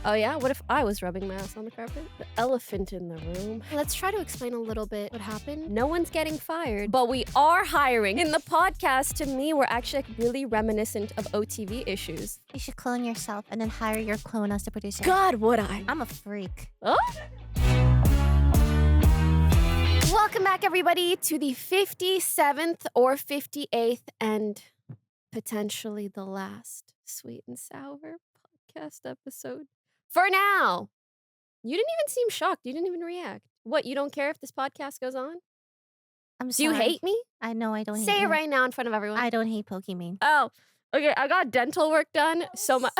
Oh yeah? What if I was rubbing my ass on the carpet? The elephant in the room. Let's try to explain a little bit what happened. No one's getting fired, but we are hiring. In the podcast, to me, we're actually like really reminiscent of OTV issues. You should clone yourself and then hire your clone as the producer. God, would I? I'm a freak. Oh? Welcome back, everybody, to the 57th or 58th and potentially the last Sweet and Sour podcast episode. For now. You didn't even seem shocked. You didn't even react. What, you don't care if this podcast goes on? I'm Do sorry. you hate me? I know I don't hate Say you. it right now in front of everyone. I don't hate Pokimane. Oh, okay. I got dental work done so much.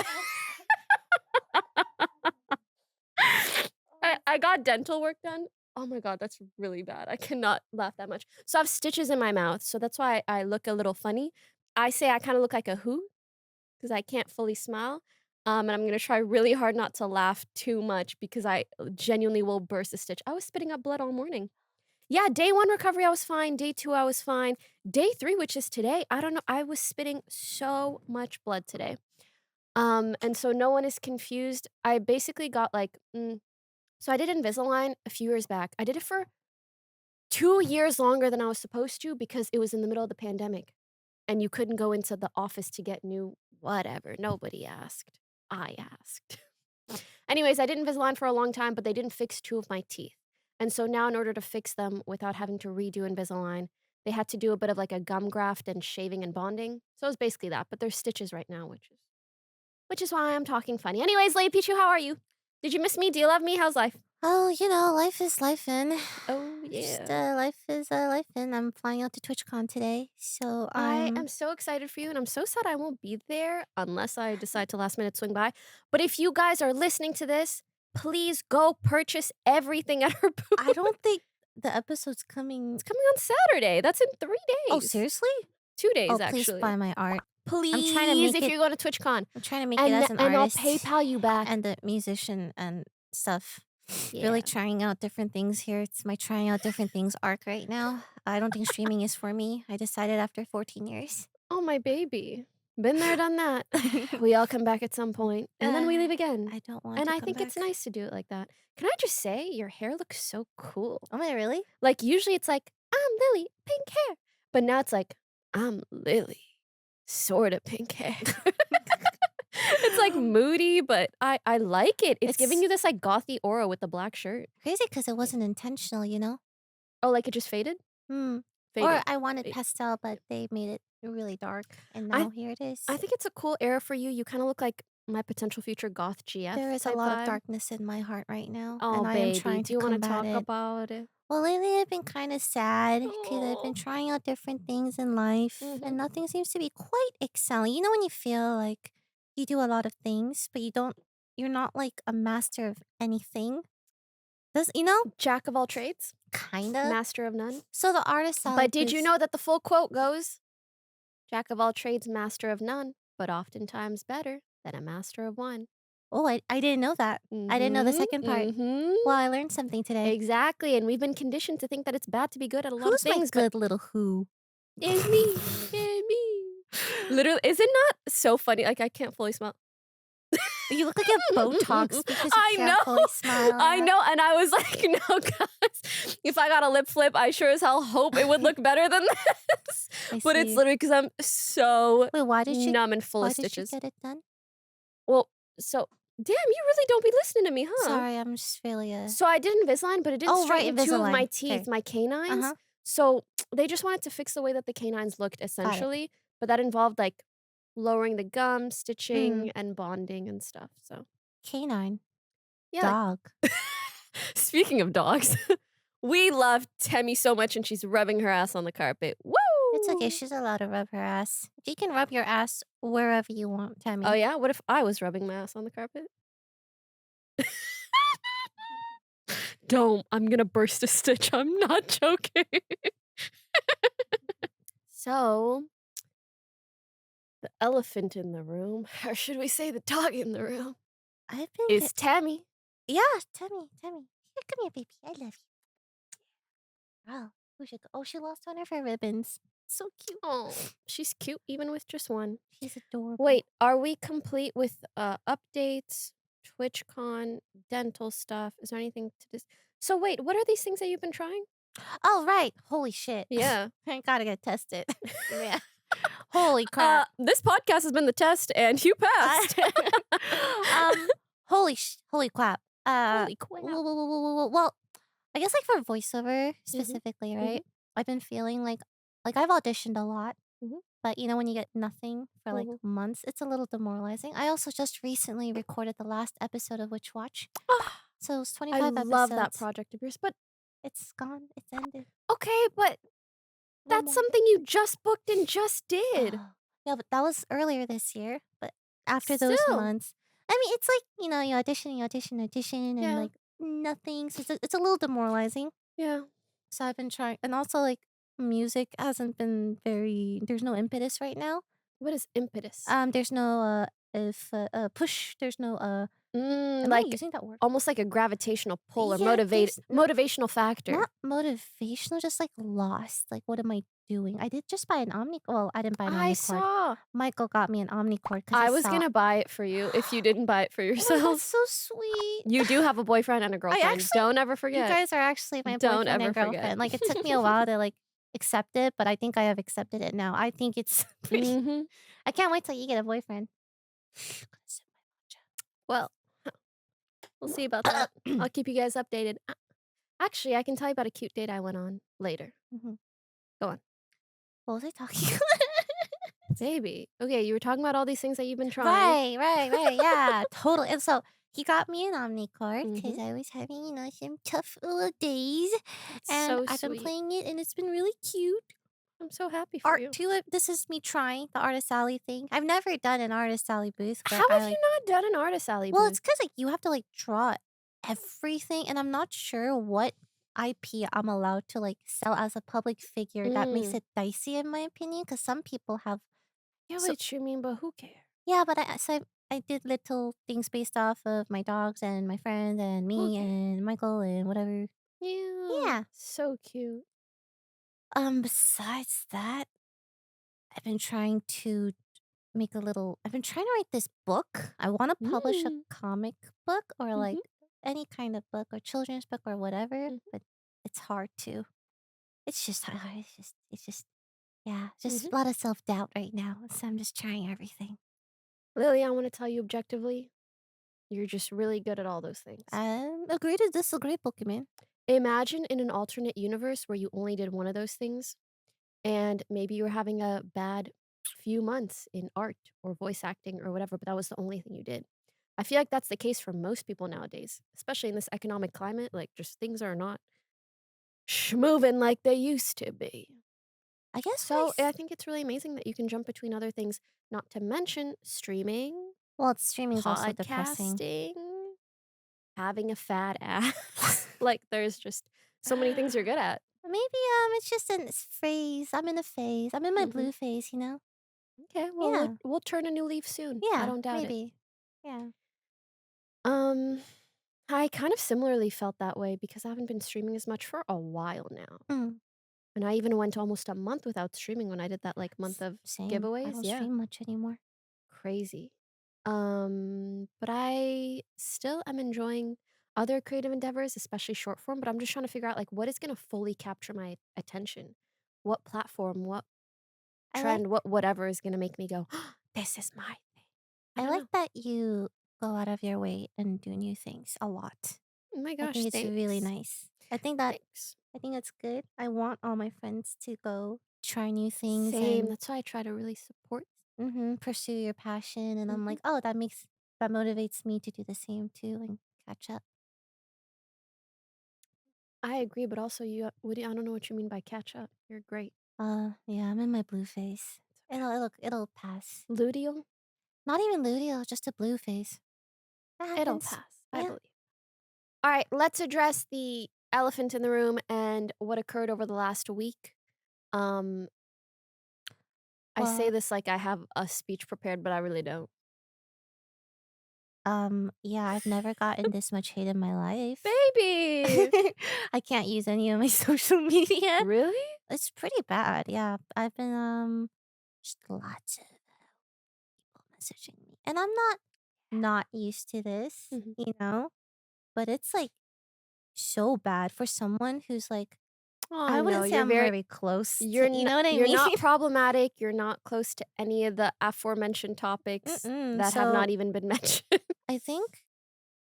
I got dental work done. Oh my God, that's really bad. I cannot laugh that much. So I have stitches in my mouth. So that's why I look a little funny. I say I kind of look like a who because I can't fully smile. And I'm going to try really hard not to laugh too much because I genuinely will burst a stitch. I was spitting up blood all morning. Yeah, day 1 recovery, I was fine. Day 2, I was fine. Day 3, which is today, I don't know. I was spitting so much blood today. And so no one is confused. I basically got like, so I did Invisalign a few years back. I did it for 2 years longer than I was supposed to because it was in the middle of the pandemic. And you couldn't go into the office to get new whatever. Nobody asked. I asked. Anyways, I did Invisalign for a long time, but they didn't fix 2 of my teeth. And so now in order to fix them without having to redo Invisalign, they had to do a bit of like a gum graft and shaving and bonding. So it was basically that, but there's stitches right now, which is why I'm talking funny. Anyways, Lady Pichu, how are you? Did you miss me? Do you love me? How's life? Oh, you know, life is lifin'. Oh, yeah. Just, life is lifin'. I'm flying out to TwitchCon today, so I am so excited for you, and I'm so sad I won't be there unless I decide to last minute swing by. But if you guys are listening to this, please go purchase everything at her booth. I don't think the episode's coming. It's coming on Saturday. That's in 3 days. Oh, seriously? 2 days, Oh, actually. please buy my art. Please, I'm trying to make if it- you're going to TwitchCon. I'm trying to make it as an and artist. I'll PayPal you back. And the musician and stuff. Yeah. Really trying out different things here. It's my trying out different things arc right now. I don't think streaming is for me. I decided after 14 years. Oh, my baby. Been there, done that. We all come back at some point, and then we leave again. I don't want And to I come think it's back. nice to do it like that. Can I just say, your hair looks so cool. Am I really? Like, usually it's like, I'm Lily, pink hair. But now it's like, I'm Lily, sort of pink hair. It's like moody, but I like it. It's giving you this like gothy aura with the black shirt. Crazy because it wasn't intentional, you know? Oh, like it just faded? Hmm. Faded. Or I wanted Fade. pastel, but they made it really dark. And now here it is. I think it's a cool era for you. You kind of look like my potential future goth GF. There is a type lot vibe. of darkness in my heart right now. Oh, and I baby. am trying Do you want to combat talk it. about it? Well, lately I've been kind of sad because I've been trying out different things in life and nothing seems to be quite excelling. You know when you feel like you do a lot of things, but you're not like a master of anything? You know? Jack of all trades? Kind of. Master of none? So the artist But did you know that the full quote goes, Jack of all trades, master of none, but oftentimes better than a master of one. Oh, I didn't know that. I didn't know the second part. Well, I learned something today. Exactly, and we've been conditioned to think that it's bad to be good at a lot of things. Who's my good little who? It's me. It's me. Literally, is it not so funny? Like, I can't fully smile. You look like you have Botox because you I can't know. fully smile. I know, and I was like, no, guys. If I got a lip flip, I sure as hell hope it would look better than this. But it's literally because I'm so why did you, numb and full why of stitches. Did you get it done? Well, so, damn, you really don't be listening to me, huh? Sorry, I'm just really So I did Invisalign, but it didn't straighten 2 of my teeth, Okay. my canines. Uh-huh. So they just wanted to fix the way that the canines looked, essentially. But that involved, like, lowering the gum, stitching, and bonding and stuff, so. Canine. Yeah. Dog. Speaking of dogs, we love Temmie so much, and she's rubbing her ass on the carpet. Woo! It's okay. She's allowed to rub her ass. You can rub your ass wherever you want, Temmie. Oh, yeah? What if I was rubbing my ass on the carpet? Don't. I'm gonna burst a stitch. I'm not joking. So, the elephant in the room, or should we say the dog in the room, I've been is Temmie. Yeah, Temmie. Here, come here, baby. I love you. Oh, who should go? Oh, she lost one of her ribbons. So cute. Oh, she's cute even with just one. She's adorable. Wait, are we complete with updates? TwitchCon, dental stuff. Is there anything to this? So wait, what are these things that you've been trying? Oh, right. Holy shit. Yeah. I gotta get tested. Yeah. Holy crap. This podcast has been the test, and you passed. um, holy crap. Holy crap. Well, I guess like for voiceover Mhm. specifically, Mhm. right? I've been feeling like I've auditioned a lot, Mhm. but you know when you get nothing for like Mhm. months, it's a little demoralizing. I also just recently recorded the last episode of Witch Watch. So it's I 25 love that episodes. project of yours, but It's gone. It's ended. okay, but No that's more. something you just booked and just did. Oh. Yeah, but that was earlier this year. But after those Still. months, I mean, it's like, you audition, and Yeah. like nothing. So it's a little demoralizing. Yeah. So I've been trying, and also like music hasn't been very, there's no impetus right now. What is impetus? There's no, if, push, there's no, am I Like using that word? almost like a gravitational pull or Yeah, there's motivational factor. not motivational, just like lost. Like, what am I doing? I did just buy an well, I didn't buy an I Omnicord. saw. Michael got me an Omnicord because he I was saw. gonna buy it for you if you didn't buy it for Oh my god, yourself. so sweet. You do have a boyfriend and a I girlfriend. actually Don't ever You forget. guys are actually my Don't boyfriend ever and forget. girlfriend. Like, it took me a while to, like, accept it, but I think I have accepted it now. I think it's pretty. Mhm. I can't wait till you get a boyfriend. Gonna sip Well, we'll see about my that. matcha. I'll keep you guys updated. Actually, I can tell you about a cute date I went on later. Mhm. Go on. What was I talking Baby. Okay, you were talking about all these things that you've been trying. Right, yeah, totally, and so, he got me an Omni card because Mhm. I was having, some tough little days, That's and so I've been sweet. playing it, and it's been really cute. I'm so happy for Art you. Tulip, this is me trying the Artist Alley thing. I've never done an Artist Alley booth, but How I, have you like. not done an artist alley Well, booth? it's because like, you have to, like, draw everything, and I'm not sure what IP I'm allowed to, like, sell as a public figure. That makes Mm. it dicey in my opinion, because some people have. Yeah, So what you mean, but who cares? yeah, but I did little things based off of my dogs and my friends and Who me cares? and Michael and whatever. Yeah. Yeah. So cute. Besides that, I've been trying to I've been trying to write this book. I wanna publish a Mm. comic book or, Mhm. like, any kind of book or children's book or whatever, Mhm. but it's hard to. It's just yeah, Mhm. just a lot of self-doubt right now, so I'm just trying everything. Lily, I want to tell you objectively, you're just really good at all those things. Agree to disagree, Pokemon. Imagine in an alternate universe where you only did one of those things, and maybe you were having a bad few months in art or voice acting or whatever, but that was the only thing you did. I feel like that's the case for most people nowadays, especially in this economic climate. Like, just things are not moving like they used to be. I guess So I think it's really amazing that you can jump between other things, not to mention streaming, well, streaming's also depressing. podcasting, having a fat ass. Like, there's just so many things you're good at. Maybe, it's just in this phase. I'm in a phase. I'm in my Mhm. blue phase, you know? Okay, well, we'll Yeah. we'll turn a new leaf soon. I Yeah, don't doubt it. maybe. Yeah. Um, I kind of similarly felt that way because I haven't been streaming as much for a while now. Mm. And I even went almost a month without streaming when I did that like month of Same. I giveaways. don't Yeah, stream much anymore. crazy. But I still am enjoying other creative endeavors, especially short form, but I'm just trying to figure out like what is going to fully capture my attention? What platform, what I like trend, what whatever is going to make me go, this is my thing. I I don't like know. that you go out of your way and do new things a lot. Oh my I gosh, think it's really thanks. nice. Thanks. I think that's good. I want all my friends to go try new things Same. and That's why I try to really support. pursue your passion. And I'm Mhm. like, oh, that motivates me to do the same too and catch up. I agree, but also I don't know what you mean by catch up. You're great. Yeah, I'm in my blue phase. It's okay. It'll pass. Ludial, Not even luteal, just a blue phase. That it'll happens. pass. I Yeah. believe. All right, let's address the elephant in the room and what occurred over the last week. Um, I say Well, this like I have a speech prepared, but I really don't. yeah, I've never gotten this much hate in my life. Baby! I can't use any of my social media. Really? It's pretty bad. Yeah, I've been just lots of people messaging me, and I'm not. not used to this, Mhm. you know? But it's, like, so bad for someone who's, like Oh, I no, wouldn't say you're I'm very very close you're to you n know what I you're mean? not problematic, you're not close to any of the aforementioned topics Mm-mm, that have so not even been mentioned. I think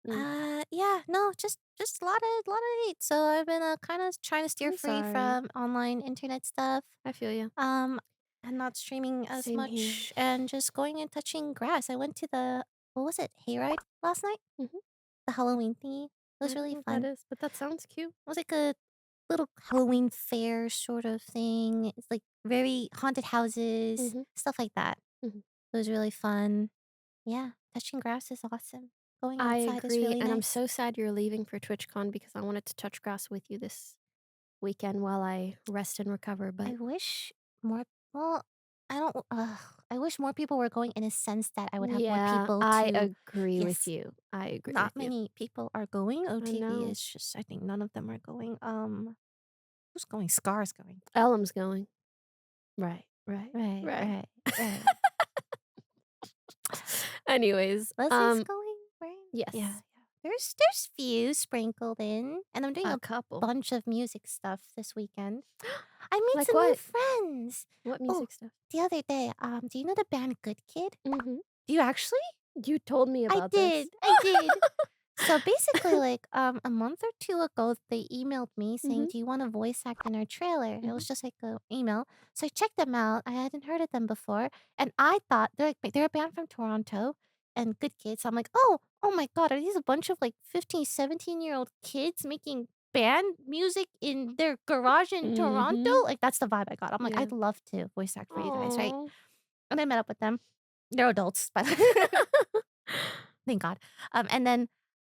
Mm, yeah, no, just a lot of hate. So I've been kind of trying to steer I'm free sorry. from online internet stuff. I feel you. Um and not streaming as Same here. much and just going and touching grass. I went to the what was it? Hayride last night? Mhm. The Halloween thingy. It I was don't really know what that fun. is, but that sounds cute. It was like a little Halloween fair sort of thing. It's like very haunted houses, Mhm, stuff like that. mhm. It was really fun. Yeah, touching grass is awesome. Going I outside is agree, really and I'm nice. so sad you're leaving for TwitchCon because I wanted to touch grass with you this weekend while I rest and recover, I but wish more well, I don't I wish more people were going in a sense that I would have more yeah, people I to agree with yes, you. I agree not with you. many people are going. I OTV know. is just I think none of them are going. Who's going? Scar's going. Ellam's going. Right, right, Right, right. right, right. Anyways, Leslie's going, right? Yeah, yes, yeah. There's few sprinkled in, and I'm doing a a couple. bunch of music stuff this weekend. I made Like some new what? friends. What Oh, music stuff? the other day, do you know the band Good Kid? Mhm. Do you actually? You told me I about this. did. I did. So basically, like a month or two ago, they emailed me saying, Mhm, "Do you want to voice act in our trailer?" It mhm. was just like a email. So I checked them out. I hadn't heard of them before, and I thought they're a band from Toronto and good kids. So I'm like, oh my god, are these a bunch of like 15, 17-year-old kids making band music in their garage in Toronto? Mhm. Like that's the vibe I got. I'm like, Yeah. I'd love to voice act for you guys, right? Aw. And I met up with them. They're adults, but thank God. And then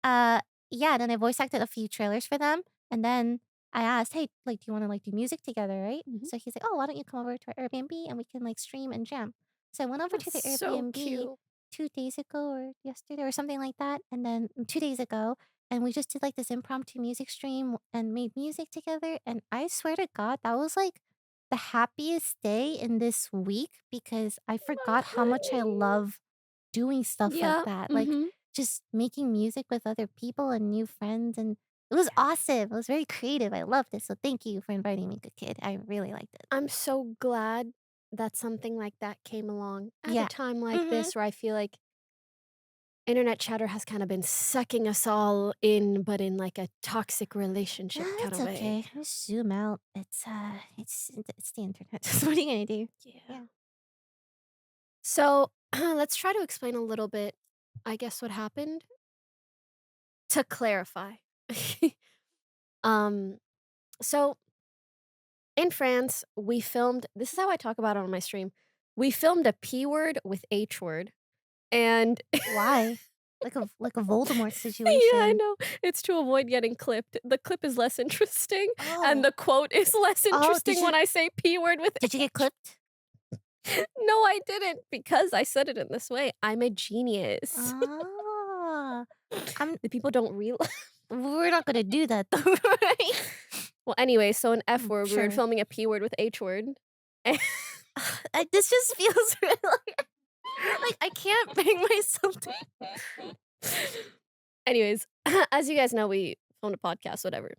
uh, yeah, then I voice acted a few trailers for them, and then I asked, "Hey, like, do you wanna, like, do music together, right?" Mhm. So he's like, "Oh, why don't you come over to our Airbnb and we can, like, stream and jam." So I went over to That's the so Airbnb cute. 2 days ago or yesterday or something like that, and then 2 days ago, and we just did, like, this impromptu music stream and made music together, and I swear to God, that was, like, the happiest day in this week because I My forgot how much I honey. love doing stuff like Yeah, that, like, mhm. just making music with other people and new friends, and it was awesome. It was very creative. I loved it, so thank you for inviting me, good kid. I really liked it. I'm so glad that something like that came along at a Yeah. time like Mhm. this where I feel like internet chatter has kinda been sucking us all in, but in, like, a toxic relationship It's kinda way. okay. Just zoom out. It's the internet. What are you gonna do? Yeah. Yeah. So, let's try to explain a little bit, I guess, what happened to clarify. Um, so in France, we filmed this is how I talk about it on my stream. We filmed a P word with H word, and Why? Like a Voldemort yeah, I situation. know. It's to avoid getting clipped. The clip is less interesting, and Oh. the quote is less Oh, interesting when I say P word with did you get H. clipped? No, I didn't, because I said it in this way. I'm a genius. Ah. I'm The people don't realize. we're not gonna do that though, right? Well, anyway, so an F word, we were Sure. filming a P word with H word. And This just feels really like I can't bring myself to anyways, as you guys know, we filmed a podcast, whatever.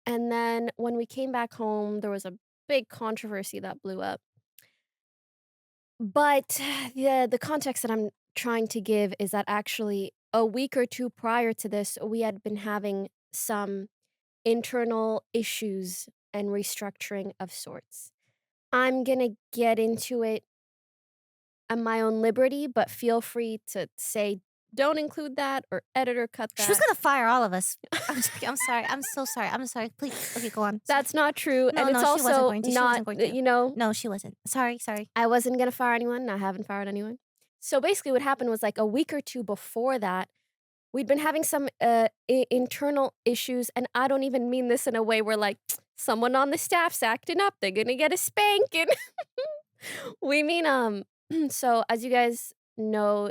And then when we came back home, there was a big controversy that blew up. But the context that I'm trying to give is that actually a week or two prior to this, we had been having some internal issues and restructuring of sorts. I'm gonna get into it at my own liberty, but feel free to say, "Don't include that," or "Edit or cut She was that." gonna fire all of us. I'm joking, I'm sorry, I'm so sorry, I'm sorry, please. Okay, go on, sorry. That's not true, No, and it's no, she wasn't also going to, she not wasn't going to. No, she wasn't. Sorry, sorry. I wasn't gonna fire anyone, and I haven't fired anyone. So, basically what happened was, like, a week or 2 before that, we'd been having some, internal issues, and I don't even mean this in a way where, like, someone on the staff's acting up, they're gonna get a spanking. We mean, so as you guys know,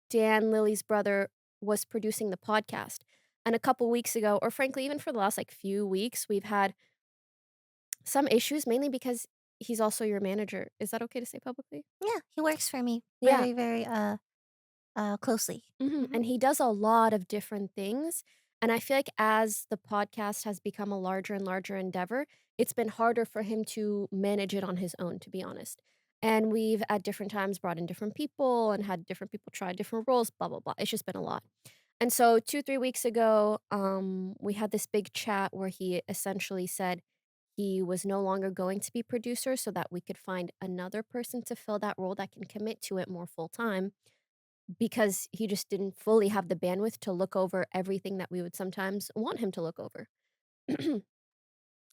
Dan, Lily's brother, was producing the podcast, and a couple weeks ago, or frankly, even for the last, like, few weeks, we've had some issues, mainly because he's also your manager. Is that okay to say publicly? Yeah, he works for me. Yeah. Very, very, closely. And he does a lot of different things, and I feel like as the podcast has become a larger and larger endeavor, it's been harder for him to manage it on his own, to be honest. And we've at different times brought in different people and had different people try different roles, blah, blah, blah. It's just been a lot. And so 2, 3 weeks ago, we had this big chat where he essentially said he was no longer going to be producer so that we could find another person to fill that role that can commit to it more full time because he just didn't fully have the bandwidth to look over everything that we would sometimes want him to look over.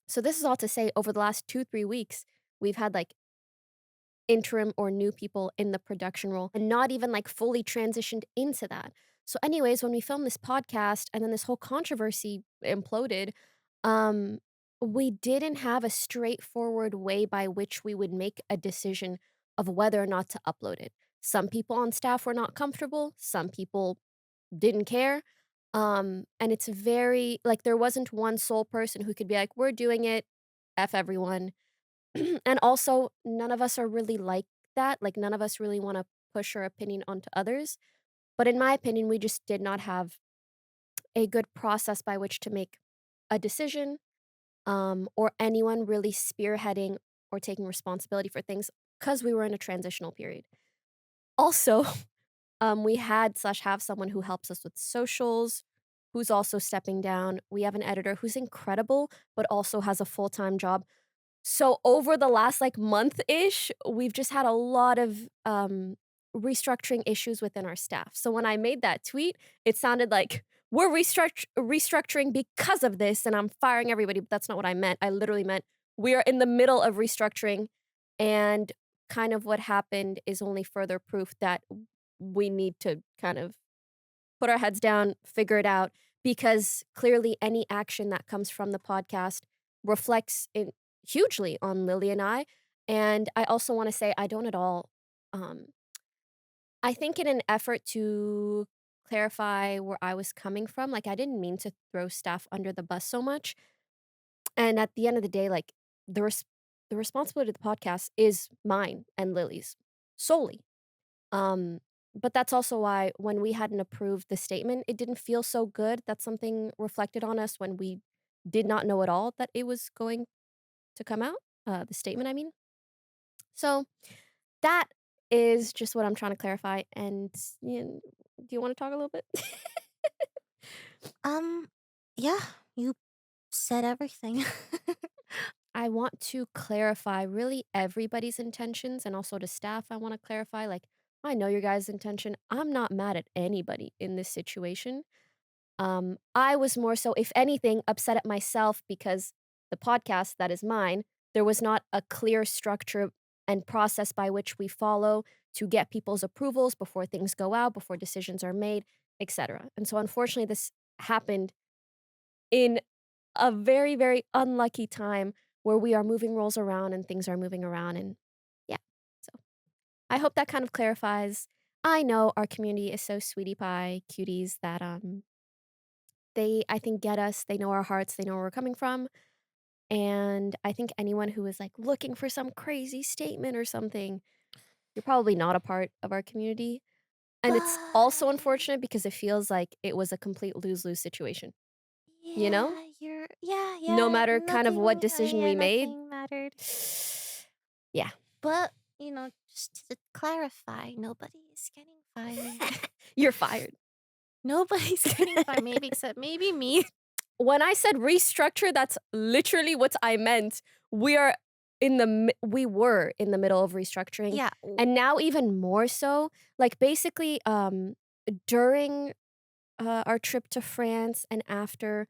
So this is all to say over the last 2, 3 weeks, we've had, like, interim or new people in the production role and not even, like, fully transitioned into that. So anyways, when we filmed this podcast and then this whole controversy imploded, um, we didn't have a straightforward way by which we would make a decision of whether or not to upload it. Some people on staff were not comfortable, some people didn't care. And it's very like there wasn't one sole person who could be like, "We're doing it, F everyone." And also, none of us are really like that. Like none of us really want to push our opinion onto others. But in my opinion, we just did not have a good process by which to make a decision, or anyone really spearheading or taking responsibility for things because we were in a transitional period. Also, we had slash have someone who helps us with socials, who's also stepping down. We have an editor who's incredible, but also has a full-time job. So over the last, like, month-ish, we've just had a lot of, restructuring issues within our staff. So when I made that tweet, it sounded like, "We're restructuring because of this, and I'm firing everybody," but that's not what I meant. I literally meant, "We are in the middle of restructuring," and kind of what happened is only further proof that we need to kind of put our heads down, figure it out, because clearly any action that comes from the podcast reflects in hugely on Lily and I. And I also want to say I don't at all um I think in an effort to clarify where I was coming from, like I didn't mean to throw staff under the bus so much. And at the end of the day, like the res- the responsibility of the podcast is mine and Lily's solely. Um, but that's also why when we hadn't approved the statement, it didn't feel so good that something reflected on us when we did not know at all that it was going to come out. The statement, I mean. So that is just what I'm trying to clarify. And do you want to talk a little bit? Um, yeah, you said everything. I want to clarify really everybody's intentions and also to staff. I want to clarify, like, I know your guys' intention. I'm not mad at anybody in this situation. I was more so, if anything, upset at myself because the podcast that is mine, there was not a clear structure and process by which we follow to get people's approvals before things go out, before decisions are made, etc. And so, unfortunately, this happened in a very, very unlucky time where we are moving roles around and things are moving around. And yeah, so I hope that kind of clarifies. I know our community is so sweetie pie cuties that they, I think, get us, they know our hearts, they know where we're coming from, and I think anyone who is, like, looking for some crazy statement or something, you're probably not a part of our community, and it's also But unfortunate because it feels like it was a complete lose-lose situation, you know? yeah, yeah, No yeah, matter kind of what nothing, decision yeah, we made. nothing mattered. Yeah. But, just to clarify, nobody is getting fired. You're fired. Nobody's getting fired, maybe except maybe me. When I said restructure, that's literally what I meant. We are we were in the middle of restructuring, Yeah, and now even more so. Like, basically, during, our trip to France and after,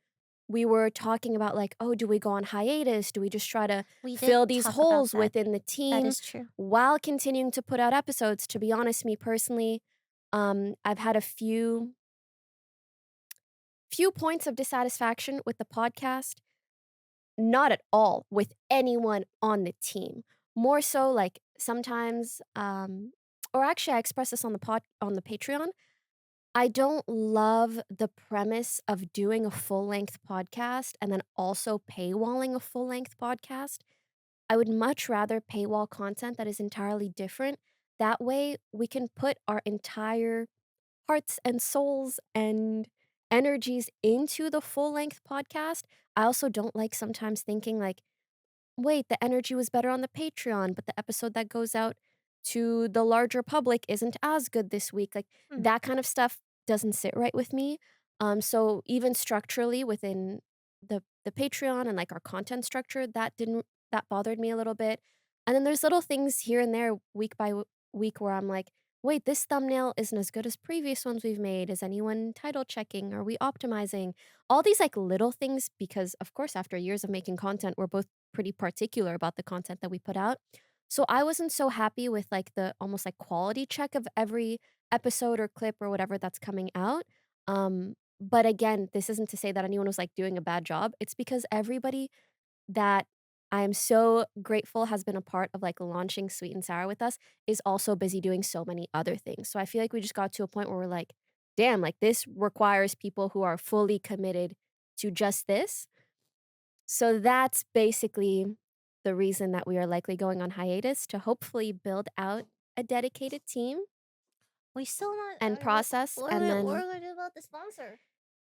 we were talking about, like, "Oh, do we go on hiatus? Do we just try to we did fill these talk about holes that. within the That team is true. while continuing to put out episodes?" To be honest, me personally, I've had a few points of dissatisfaction with the podcast. Not at all with anyone on the team. More so, like, sometimes, or actually I expressed this on the Patreon. I don't love the premise of doing a full-length podcast and then also paywalling a full-length podcast. I would much rather paywall content that is entirely different. That way, we can put our entire hearts and souls and energies into the full-length podcast. I also don't like sometimes thinking like, "Wait, the energy was better on the Patreon, but the episode that goes out to the larger public isn't as good this week." Like, Hmm. that kind of stuff doesn't sit right with me. So even structurally within the Patreon and, like, our content structure, that bothered me a little bit. And then there's little things here and there week by week where I'm like, "Wait, this thumbnail isn't as good as previous ones we've made. Is anyone title checking? Are we optimizing?" All these, like, little things because, of course, after years of making content, we're both pretty particular about the content that we put out. So I wasn't so happy with like the almost like quality check of every episode or clip or whatever that's coming out. But again, this isn't to say that anyone was like doing a bad job. It's because everybody that I am so grateful has been a part of like launching Sweet and Sour with us is also busy doing so many other things. So I feel like we just got to a point where we're like, damn, like this requires people who are fully committed to just this. So that's basically the reason that we are likely going on hiatus to hopefully build out a dedicated team We still not. and What? process What are and we? What then are we gonna do about the sponsor?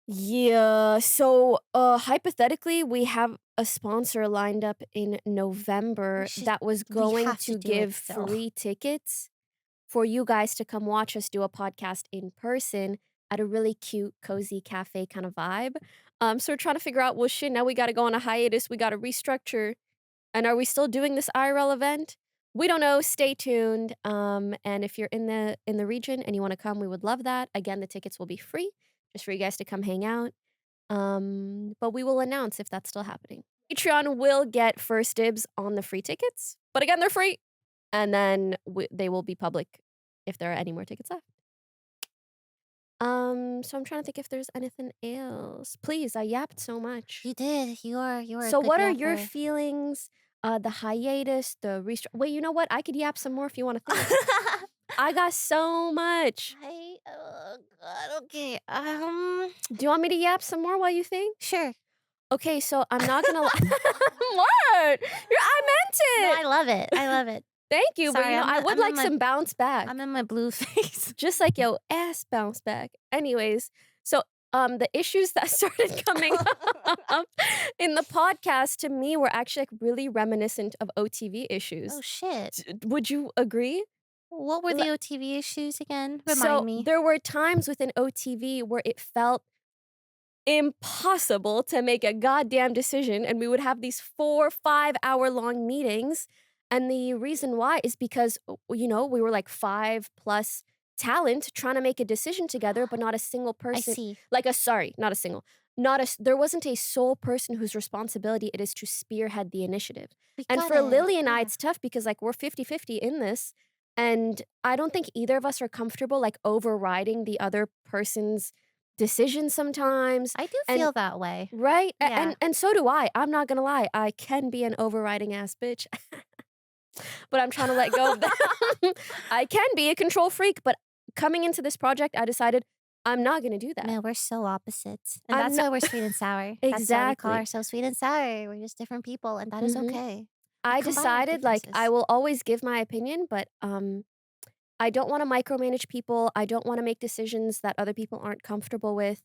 yeah, so hypothetically we have a sponsor lined up in We November should. that was We going have to to do it give still. free tickets for you guys to come watch us do a podcast in person at a really cute, cozy cafe kind of vibe. So we're trying to figure out, well, shit, now we got to go on a hiatus. We got to restructure. And are we still doing this IRL event? We don't know. Stay tuned. And if you're in the region and you want to come, we would love that. Again, the tickets will be free, just for you guys to come hang out. But we will announce if that's still happening. Patreon will get first dibs on the free tickets, but again, they're free, and then they will be public if there are any more tickets left. So I'm trying to think if there's anything else. Please, I yapped so much. You did. You are a So good what are your yapper. feelings? The hiatus, the wait, you know what? I could yap some more if you wanna think. I got so much. Oh God. Okay. Do you want me to yap some more while you think? Sure. Okay, so I'm not gonna What? I No, meant I it! love it. I love it. Thank you, but, Sorry, I would I'm in like my some bounce back. I'm in my blue face. Just like your ass bounce back. Anyways, so, the issues that started coming up in the podcast to me were actually, like, really reminiscent of OTV Oh issues. shit. Would you agree? What were Le the OTV issues again? Remind so, me. there were times within OTV where it felt impossible to make a goddamn decision, and we would have these 4, 5-hour-long meetings, and the reason why is because, we were, like, 5 plus talent trying to make a decision together, but not a single I person see. like, a sorry, not a single not a s there wasn't a sole person whose responsibility it is to spearhead the initiative, We and got for it. Lily and I, Yeah. it's tough because, like, we're 50-50 in this, and I don't think either of us are comfortable, like, overriding the other person's decision sometimes, I do and feel that way. right? Yeah. And so do I. I'm not gonna lie, I can be an overriding ass bitch, but I'm trying to let go of that. I can be a control freak, but coming into this project, I decided I'm not gonna do that. Man, we're so opposites. And I'm that's not why we're sweet and sour. That's why we call exactly. ourselves sweet and sour. We're just different people, and that is Mhm. okay. We I combine our decided, like, I differences. will always give my opinion, but, I don't wanna micromanage people, I don't wanna make decisions that other people aren't comfortable with.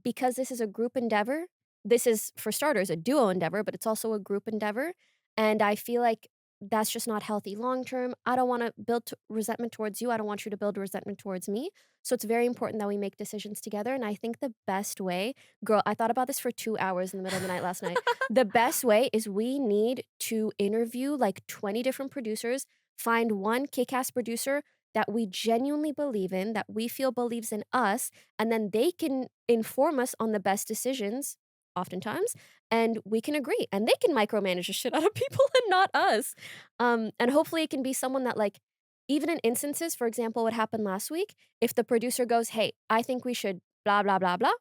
Because this is a group endeavor, this is, for starters, a duo endeavor, but it's also a group endeavor, and I feel like that's just not healthy long term. I don't wanna build resentment towards you, I don't want you to build resentment towards me, so it's very important that we make decisions together, and I think the best way girl, I thought about this for 2 hours in the middle of the night last night. The best way is we need to interview, like, 20 different producers, find one kick-ass producer that we genuinely believe in, that we feel believes in us, and then they can inform us on the best decisions, oftentimes, and we can agree, and they can micromanage the shit out of people and not us. And hopefully it can be someone that, like, even in instances, for example, what happened last week, if the producer goes, "Hey, I think we should blah, blah, blah, blah,"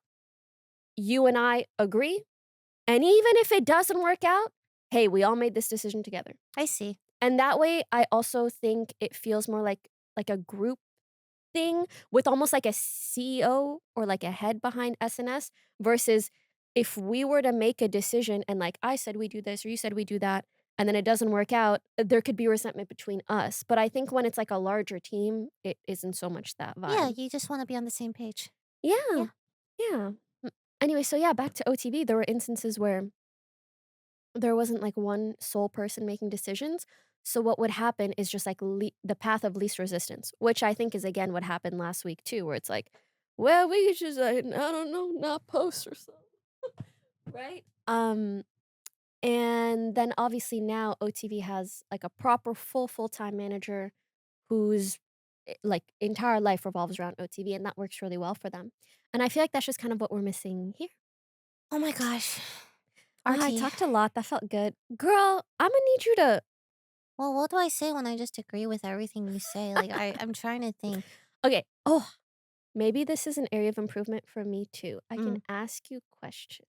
you and I agree, and even if it doesn't work out, hey, we all made this decision together. I see. And that way, I also think it feels more like a group thing with almost like a CEO or like a head behind SNS versus if we were to make a decision and like I said we do this or you said we do that and then it doesn't work out, there could be resentment between us. But I think when it's like a larger team, it isn't so much that Yeah, vibe. you just wanna be on the same page. Yeah, Yeah. yeah. Anyway, so yeah, back to OTV, there were instances where there wasn't like one sole person making decisions. So what would happen is just like the path of least resistance, which I think is again what happened last week too, where it's like, well, we could just I don't know, not post or something, right? And then obviously now OTV has like a proper full-time manager whose like entire life revolves around OTV, and that works really well for them. And I feel like that's just kind of what we're missing here. Oh my gosh. Wow, I RT. talked a lot. That felt good. Girl, I'm gonna need you to. Well, what do I say when I just agree with everything you say? Like, I'm trying to think. Okay. Oh, maybe this is an area of improvement for me too. I can Mm. ask you questions.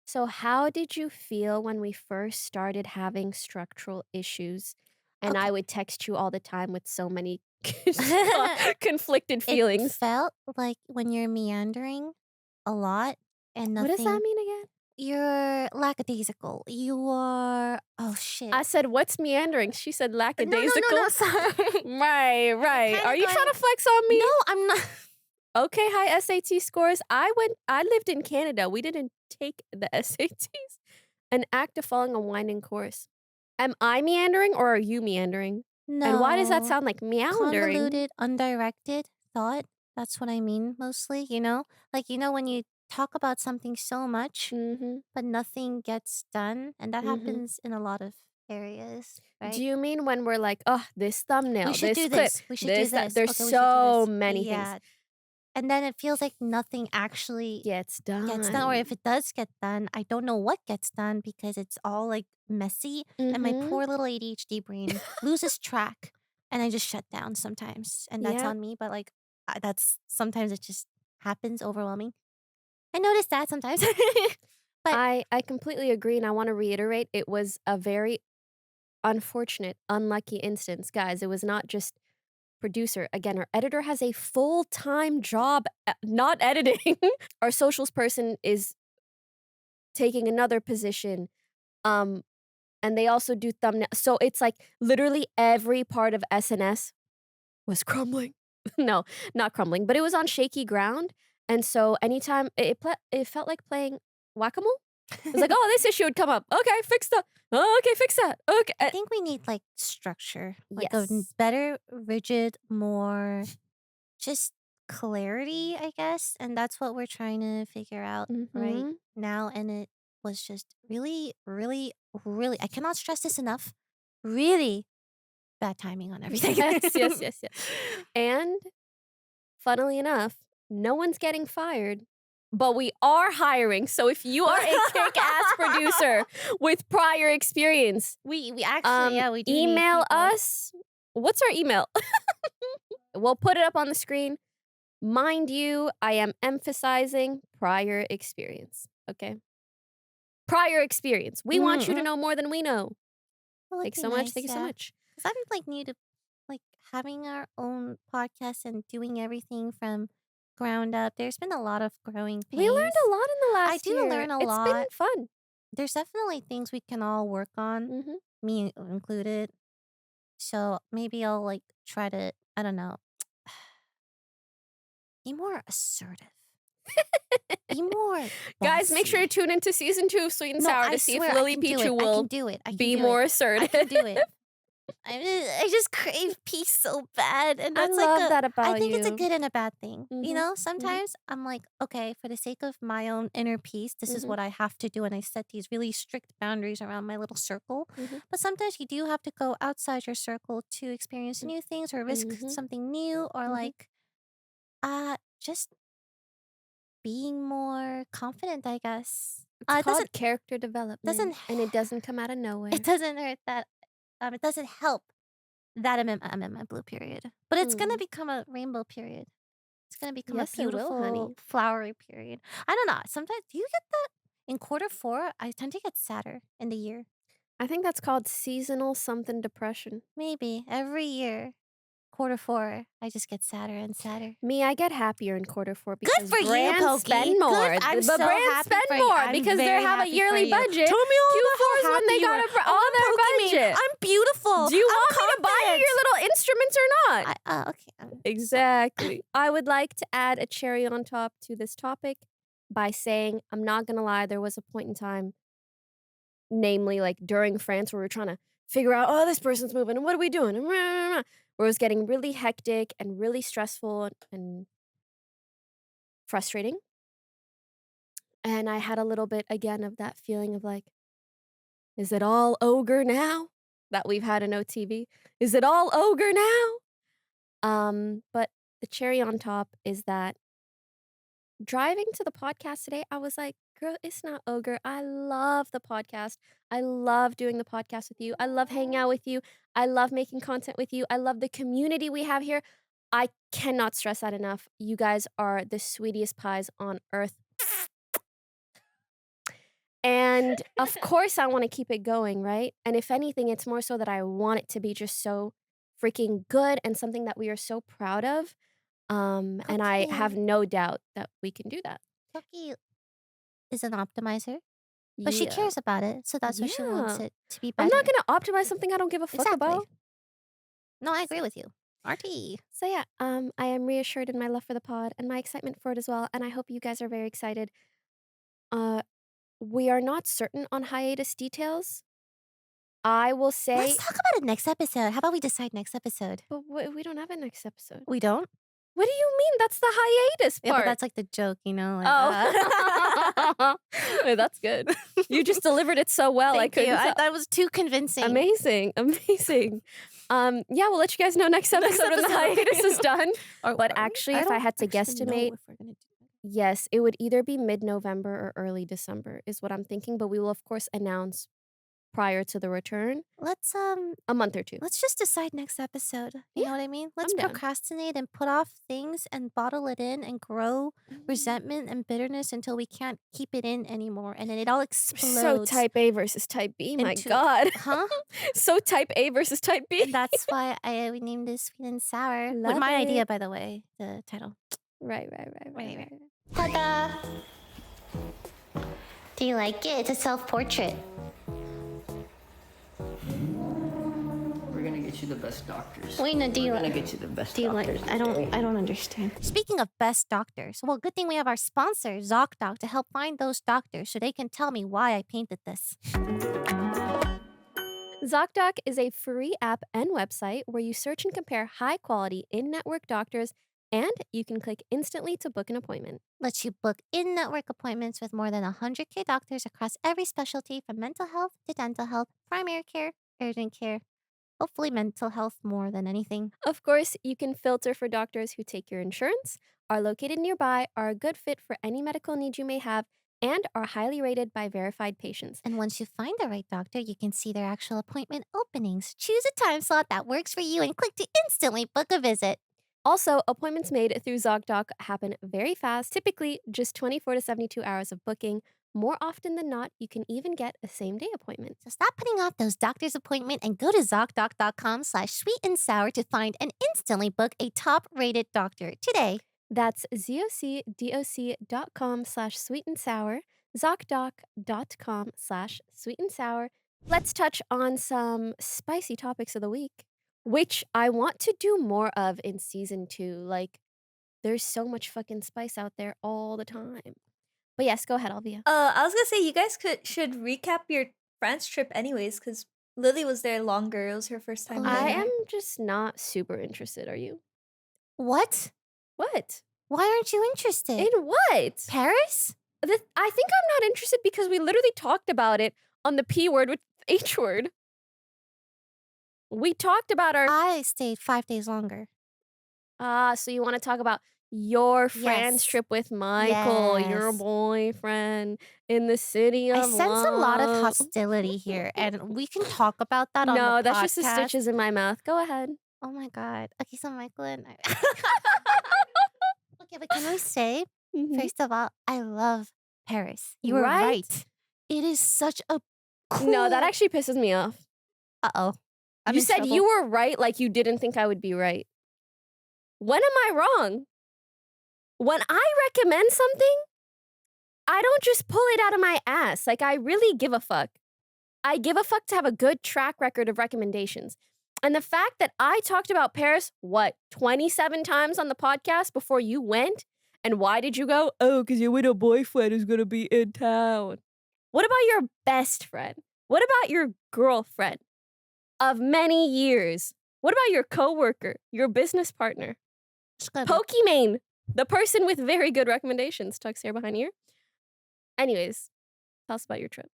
So, how did you feel when we first started having structural issues? And I Okay. would text you all the time with so many conflicted It feelings. felt like when you're meandering a lot and What does that nothing, mean again? you're lackadaisical. You are, oh shit. I said, "What's meandering?" She said, No, no, no, no, "Lackadaisical." sorry. Right, You're right. kind Are of you going, trying to flex on no, me? I'm not. Okay, high SAT scores. I lived in Canada. We didn't take the SATs. An act of following a winding course. Am I meandering or are you meandering? And why does that No. sound like meandering? Convoluted, undirected thought. That's what I mean mostly, you know? Like, when you talk about something so much, Mhm. but nothing gets done, and that Mhm. happens in a lot of areas, Do right? you mean when we're like, "Oh, this We thumbnail, should this do clip, this. We should do this that." this. There's Okay, we should do so this. many things Yeah. And then it feels like nothing actually gets gets done. Or if done. it does get done, I don't know what gets done because it's all like messy. And my Mhm. poor little ADHD brain loses track and I just shut down sometimes. And that's Yeah. on me. But like, that's sometimes it just happens overwhelming. I notice that sometimes. But I completely agree, and I wanna reiterate, it was a very unfortunate, unlucky instance. Guys, it was not just producer. Again, our editor has a full-time job not editing. Our socials person is taking another position, um, and they also do thumbnail so it's like literally every part of SNS was crumbling. No, not crumbling, but it was on shaky ground, and so anytime it felt like playing whack-a-mole. It was like, "Oh, this issue would come up. Okay, fix that. Oh, okay, fix that. Okay." I think we need like structure, like a Yes. better, rigid, more just clarity, I guess, and that's what we're trying to figure out right Mhm. now, and it was just really, really, really I cannot stress this enough, really bad timing on everything. Yes, yes, yes, yes. And funnily enough, no one's getting fired, but we are hiring. So if you are a kick-ass producer with prior experience, We actually, yeah, we do need email people. us. What's our email? We'll put it up on the screen. Mind you, I am emphasizing prior experience, okay? Prior experience. We want you to Mhm. know more than we know. Well, it'd Thanks be so much. nice, Thank you so yeah, much. because I'm, like, new to, like, having our own podcast and doing everything from ground up. There's been a lot of growing We learned a pains. lot in the I last do year. learn a It's been lot. fun. There's definitely things we can all work on, Mhm. me included. So maybe I'll like try to, I don't know, be more assertive, be more Guys, make sure to bossy. tune into season 2 of Sweet and No, Sour I to see if swear I Lily can do it. Pichu I can will do it. I can be do it. more I assertive. can do it. I just crave peace so bad, and I that's like love a. that I about think it's a you. good and a bad thing. Mhm. Mhm. Sometimes I'm like, okay, for the sake of my own inner peace, this is Mhm. what I have to do, and I set these really strict boundaries around my little circle. Mhm. But sometimes you do have to go outside your circle to experience Mm. new things or risk Mhm. something new, or Mhm. like, just being more confident. I guess. It's It doesn't called character development, doesn't and it doesn't come out of it nowhere. doesn't hurt that. It doesn't help that I'm in my blue period. But it's gonna Mm. become a rainbow period. It's gonna become a Yes, it will, beautiful honey. flowery period. I don't know. Sometimes do you get that? In quarter four, I tend to get sadder in the year. I think that's called seasonal something depression. Maybe every year. Q4, I just get sadder and sadder. Me, I get happier in Q4 Good because for you, brands Poki. spend more. Good. I'm The so brands happy spend for you. more I'm because they very have a happy for yearly you. budget. Tell me all about Q4 how is when happy they you gotta are. all their Pokimane. budget. I'm beautiful. Do you I'm want me to buy you confident. your little instruments or not? Okay. Exactly. I would like to add a cherry on top to this topic by saying, I'm not gonna lie, there was a point in time, namely like during France, where we were trying to figure out, oh, this person's moving, and what are we doing? And where it was getting really hectic and really stressful and frustrating. And I had a little bit again of that feeling of like, is it all ogre now that we've had an OTV? Is it all ogre now? But the cherry on top is that driving to the podcast today, I was like, girl, it's not ogre. I love the podcast. I love doing the podcast with you. I love hanging out with you. I love making content with you. I love the community we have here. I cannot stress that enough. You guys are the sweetest pies on earth. And of course, I want to keep it going, right? And if anything, it's more so that I want it to be just so freaking good and something that we are so proud of. And I have no doubt that we can do that. Poki is an optimizer, but she Yeah. cares about it, so that's why she wants Yeah. it to be I'm better. not gonna optimize something I don't give a fuck about. No, I agree with you. RT. So yeah, I am reassured in my love for the pod and my excitement for it as well, and I hope you guys are very excited. We are not certain on hiatus details. I will Let's say, talk about it next episode. How about we decide next episode? but we don't have a next episode. We don't? What do you mean? That's the hiatus Yeah, part. but that's like the joke, you know? Like, Oh. Wait, that's good. You just delivered it so well. Thank I couldn't you. tell. That was too convincing. Amazing. Amazing. Yeah, we'll let you guys know next episode when the hiatus is done. But actually, if I had to guesstimate, yes, it would either be mid-November or early December is what I'm thinking, but we will of course announce prior to the return Let's a month or two. let's just decide next episode. You know what I mean? Let's I'm down. procrastinate and put off things and bottle it in and grow resentment and bitterness until we can't keep it in anymore, and then it all explodes. So type A versus type B, my into- God. Huh? So type A versus type B. And that's why we named this Sweet and Sour. Love My it. idea, by the way, the title. Right. Ta-da! Do you like it? It's a self-portrait. We're gonna get you the best doctors. Wait, no, do you We're gonna like? get you the best Do you like? doctors. I don't understand. Speaking of best doctors, well, good thing we have our sponsor, ZOCDOC, to help find those doctors so they can tell me why I painted this. ZOCDOC is a free app and website where you search and compare high-quality in-network doctors, and you can click instantly to book an appointment. Lets you book in-network appointments with more than 100K doctors across every specialty, from mental health to dental health, primary care, urgent care. Hopefully mental health more than anything. Of course, you can filter for doctors who take your insurance, are located nearby, are a good fit for any medical needs you may have, and are highly rated by verified patients. And once you find the right doctor, you can see their actual appointment openings. Choose a time slot that works for you and click to instantly book a visit. Also, appointments made through ZocDoc happen very fast, typically just 24 to 72 hours of booking. More often than not, you can even get a same-day appointment. So stop putting off those doctor's appointment and go to ZocDoc.com/sweetandssour to find and instantly book a top-rated doctor today. That's ZOCDOC.com/sweetandsour, ZocDoc.com/sweetandsour. Let's touch on some spicy topics of the week, which I want to do more of in season 2. Like, there's so much fucking spice out there all the time. But yes, go ahead, Alvia. I was gonna say you guys should recap your France trip anyways, because Lily was there longer. It was her first time. I there. am just not super interested. Are you? What? What? Why aren't you interested? In what? Paris? I think I'm not interested because we literally talked about it on the P word with H word. We talked about our... I stayed 5 days longer. so you want to talk about your France Yes. trip with Michael, your Yes. boyfriend in the city of I sense a lot of love. hostility here, and we can talk about that on the No, podcast. that's just the stitches in my mouth. Go ahead. Oh my god. Okay, so Michael and I... Okay, but can I say, Mhm. first of all, I love Paris. You were Right? right. It is such a cool... No, that actually pisses me off. Uh-oh. You said you were right like you didn't think I would be right. When am I wrong? When I recommend something, I don't just pull it out of my ass. Like, I really give a fuck. I give a fuck to have a good track record of recommendations. And the fact that I talked about Paris, 27 times on the podcast before you went? And why did you go? Oh, because you're with a boyfriend who's going to be in town. What about your best friend? What about your girlfriend of many years? What about your coworker, your business partner? Pokimane, the person with very good recommendations. Tuck's hair behind ear. Anyways, tell us about your trip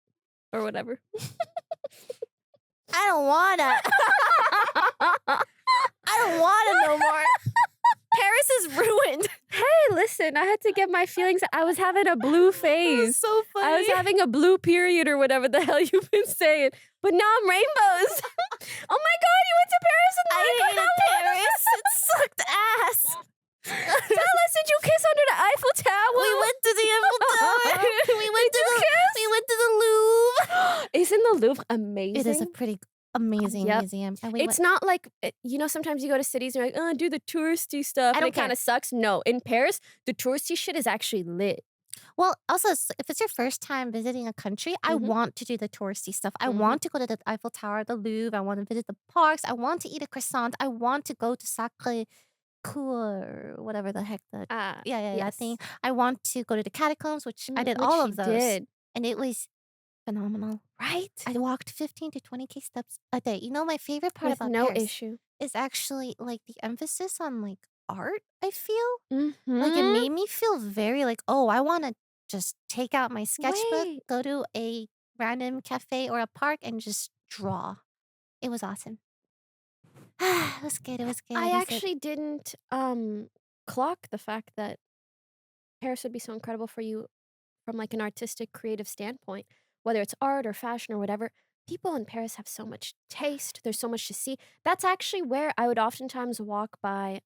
or whatever. I don't wanna. I don't wanna no more. Paris is ruined. Hey, listen, I had to get my feelings. I was having a blue phase. So funny. I was having a blue period or whatever the hell you've been saying. But now I'm rainbows. Oh my God, you went to Paris and I hated Paris. It sucked ass. Tell us, did you kiss under the Eiffel Tower? We went to the Eiffel Tower. we went to the Louvre. Isn't the Louvre amazing? It is a pretty amazing museum. And it's not like, sometimes you go to cities and you're like, oh, do the touristy stuff. And it kind of sucks. No, in Paris, the touristy shit is actually lit. Well, also, if it's your first time visiting a country, I want to do the touristy stuff. I want to go to the Eiffel Tower, the Louvre. I want to visit the parks. I want to eat a croissant. I want to go to Sacré-Cœur, whatever the heck that thing. I want to go to the catacombs, which I did all of those. And it was phenomenal. Right? I walked 15 to 20K steps a day. You know, my favorite part about Paris is actually like the emphasis on like art, I feel. Like it made me feel very like, oh, I want to just take out my sketchbook, go to a random cafe or a park and just draw. It was awesome. It was good. It was good. I actually didn't clock the fact that Paris would be so incredible for you from like an artistic, creative standpoint, whether it's art or fashion or whatever. People in Paris have so much taste. There's so much to see. That's actually where I would oftentimes walk by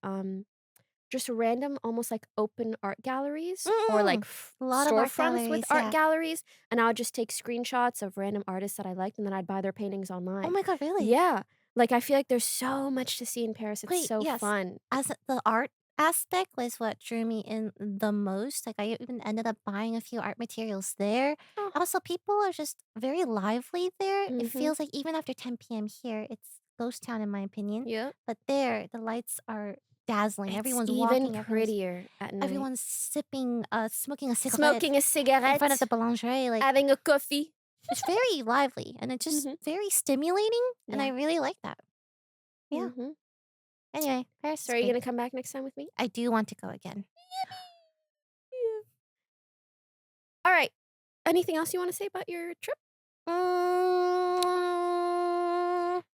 just random, almost like open art galleries or like a lot of art storefronts with galleries, art galleries. And I would just take screenshots of random artists that I liked and then I'd buy their paintings online. Oh my God, really? Yeah. Like, I feel like there's so much to see in Paris. It's so fun. As the art aspect was what drew me in the most. Like, I even ended up buying a few art materials there. Also, people are just very lively there. It feels like even after 10 p.m. here, it's ghost town in my opinion. Yeah. But there, the lights are dazzling. It's Everyone's even walking. prettier at night. Everyone's smoking a cigarette. Smoking a cigarette. In front of the boulangerie. Like, having a coffee. It's very lively and it's just very stimulating. And I really like that. Yeah. Anyway, Paris. So are you going to come back next time with me? I do want to go again. All right. Anything else you want to say about your trip?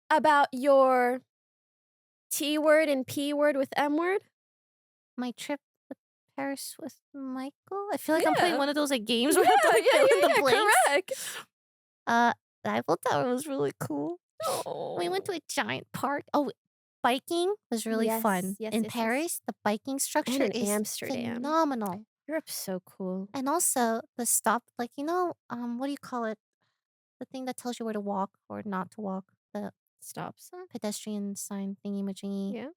About your T word and P word with M word? My trip with Paris with Michael? I feel like I'm playing one of those like games where I have to fill in the blanks. Correct. The Eiffel Tower was really cool. We went to a giant park. Oh, biking was really fun. In Paris, the biking structure is Amsterdam. Phenomenal. Europe's so cool. And also the stop, like, what do you call it? The thing that tells you where to walk or not to walk. The stop sign? Pedestrian sign thingy-majingy. Yeah.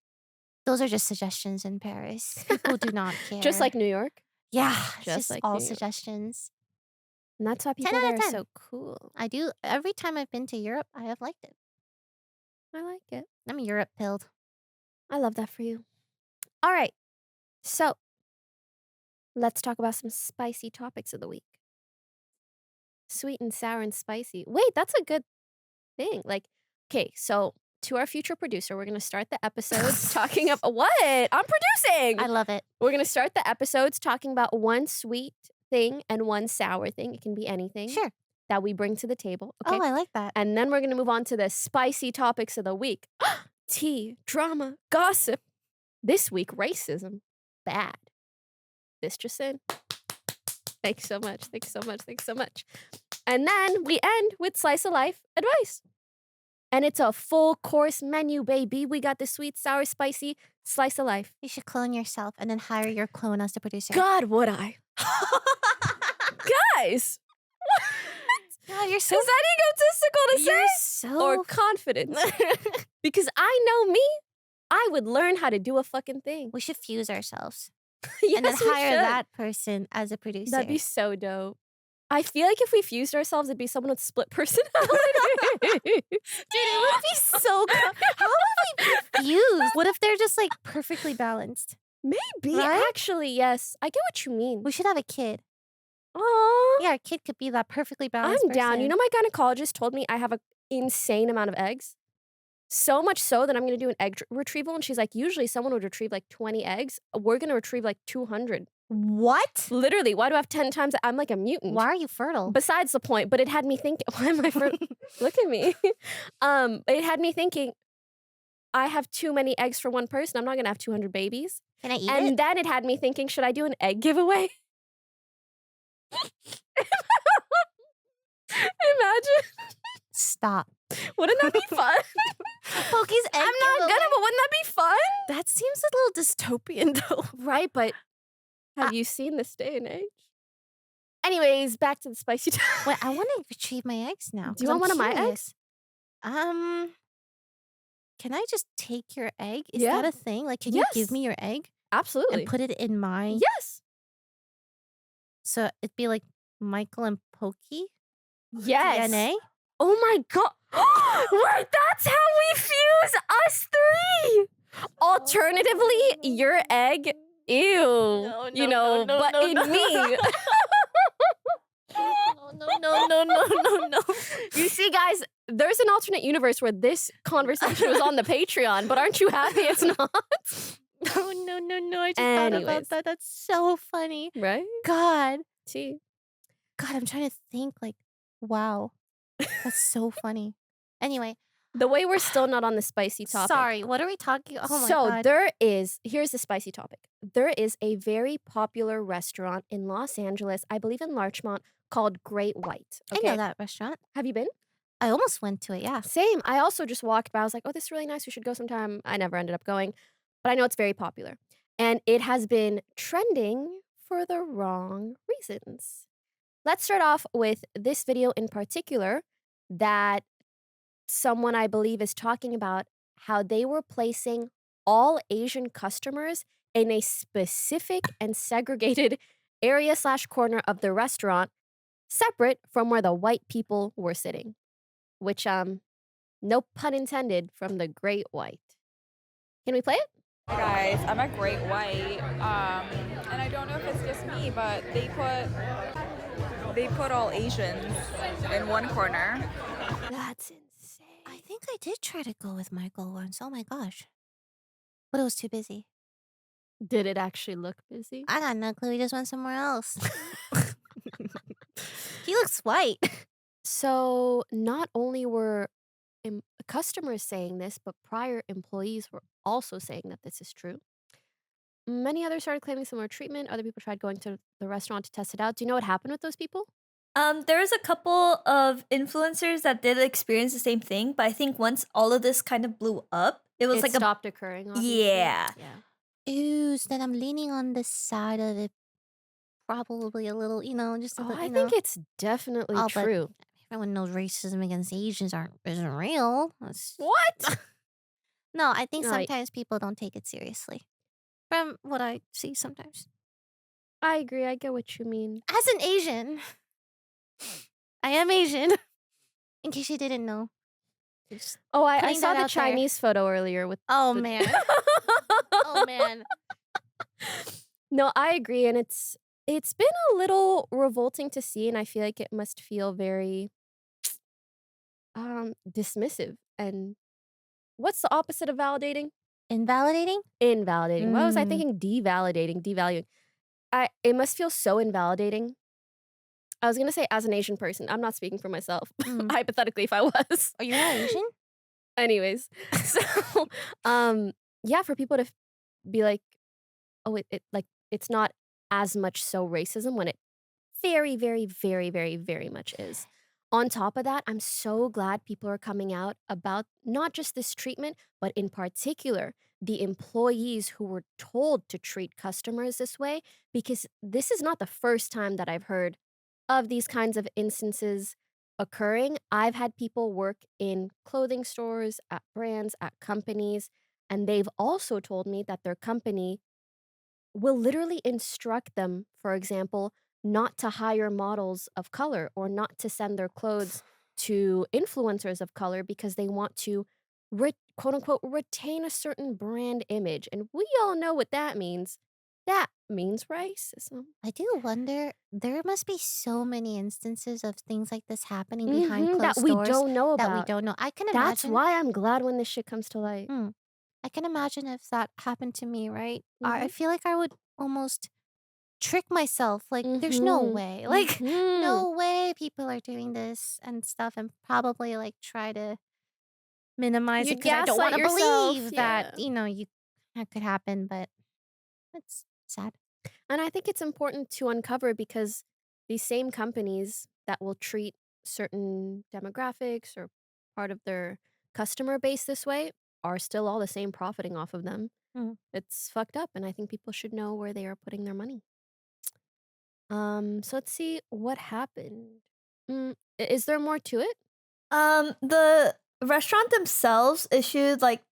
Those are just suggestions in Paris. People do not care. Just like New York? Yeah. Just like all suggestions. And that's why people there are so cool. I do. Every time I've been to Europe, I have liked it. I like it. I'm Europe-pilled. I love that for you. All right. So, let's talk about some spicy topics of the week. Sweet and sour and spicy. Wait, that's a good thing. Like, okay, so to our future producer, we're going to start the episodes talking about what? I'm producing. I love it. We're going to start the episodes talking about one sweet thing and one sour thing. It can be anything. Sure. That we bring to the table. Okay? Oh, I like that. And then we're going to move on to the spicy topics of the week. Tea, drama, gossip. This week, racism. Bad. This just in. Thanks so much. Thanks so much. Thanks so much. And then we end with slice of life advice. And it's a full course menu, baby. We got the sweet, sour, spicy slice of life. You should clone yourself and then hire your clone as the producer. God, would I? Guys. God, you're so... Is that egotistical to say? You're so... Or confident? Because I know me. I would learn how to do a fucking thing. We should fuse ourselves. Yes, and then we hire should. that person as a producer. That'd be so dope. I feel like if we fused ourselves, it'd be someone with split personality. Dude, it would be so cool. How would we be fused? What if they're just like perfectly balanced? Maybe, Right? actually, yes. I get what you mean. We should have a kid. Aww. Yeah, our kid could be that perfectly balanced I'm down. You person. know, my gynecologist told me I have an insane amount of eggs. So much so that I'm going to do an egg retrieval. And she's like, usually someone would retrieve like 20 eggs. We're going to retrieve like 200. What? Literally, why do I have 10 times? I'm like a mutant. Why are you fertile? Besides the point, but it had me thinking, why am I fertile? Look at me. It had me thinking, I have too many eggs for one person. I'm not going to have 200 babies. Can I eat And it? then it had me thinking, should I do an egg giveaway? Imagine. Stop. Wouldn't that be fun? Poki's egg I'm not giveaway. gonna, but wouldn't that be fun? That seems a little dystopian though. Right, but have you seen this day and age? Anyways, back to the spicy time. Wait, I want to retrieve my eggs now. Do you 'cause want I'm one of my curious. eggs? Can I just take your egg? Is Yeah. that a thing? Like, can you Yes. give me your egg Absolutely. and put it in my? Yes. So it'd be like Michael and Poki Yes. DNA. Oh my god. Wait, that's how we fuse us three. Alternatively, your egg, ew. You know, but in me. No. You see, guys, there's an alternate universe where this conversation was on the Patreon, but aren't you happy it's not? No. I just thought Anyways. about that. That's so funny. Right? God, See? I'm trying to think. Like, wow, that's so funny. Anyway, The way we're still not on the spicy topic. sorry. What are we talking? Oh my So god. here's the spicy topic. There is a very popular restaurant in Los Angeles, I believe in Larchmont, called Great White. I know that restaurant. Have you been? I almost went to it. Yeah. Same. I also just walked by. I was like, oh, this is really nice. We should go sometime. I never ended up going, but I know it's very popular. And it has been trending for the wrong reasons. Let's start off with this video in particular that someone I believe is talking about how they were placing all Asian customers in a specific and segregated area/corner of the restaurant, separate from where the white people were sitting. Which, no pun intended from the Great White. Can we play it? Guys, I'm at Great White, and I don't know if it's just me, but they put all Asians in one corner. That's insane. I think I did try to go with Michael once. Oh my gosh. But it was too busy. Did it actually look busy? I got no clue. He just went somewhere else. He looks white. So not only were customers saying this, but prior employees were also saying that this is true. Many others started claiming similar treatment. Other people tried going to the restaurant to test it out. Do you know what happened with those people? There's a couple of influencers that did experience the same thing, but I think once all of this kind of blew up, it was It like stopped occurring. Obviously. Yeah. Ooh, so then I'm leaning on the side of it. Probably a little, just a Oh, little, I think it's definitely Oh, but- true. everyone knows racism against Asians isn't real. What? No, I think No, I- sometimes people don't take it seriously. From what I see sometimes. I agree. I get what you mean. As an Asian, I am Asian. In case you didn't know. Just- Oh, I Putting saw that the out there. Chinese photo earlier with. Oh the- man. Oh man. No, I agree, and it's been a little revolting to see, and I feel like it must feel very dismissive. And what's the opposite of validating? Invalidating? Invalidating. What was I Mm. thinking? Devalidating, devaluing. It must feel so invalidating. I was gonna say as an Asian person. I'm not speaking for myself. Mm. Hypothetically, if I was. Oh, you're not Asian? Anyways, so yeah, for people to be like, oh, it's not as much so racism when it very, very, very, very, very much is. On top of that, I'm so glad people are coming out about not just this treatment, but in particular, the employees who were told to treat customers this way, because this is not the first time that I've heard of these kinds of instances occurring. I've had people work in clothing stores, at brands, at companies, And they've also told me that their company will literally instruct them, for example, not to hire models of color or not to send their clothes to influencers of color because they want to quote unquote retain a certain brand image. And we all know what that means. That means racism. I do wonder, there must be so many instances of things like this happening behind That closed we doors don't know that we about. don't know. I can That's imagine. why I'm glad when this shit comes to light. I can imagine if that happened to me, right? I Mhm. feel like I would almost trick myself. Like, there's no Mhm. way. Like, Mhm. no way people are doing this and stuff, and probably like try to minimize it You'd because I don't want gaslight to yourself. believe that, Yeah. that could happen, but it's sad. And I think it's important to uncover because these same companies that will treat certain demographics or part of their customer base this way are still all the same profiting off of them. Mm. It's fucked up, and I think people should know where they are putting their money. So let's see what happened. Is there more to it? The restaurant themselves issued like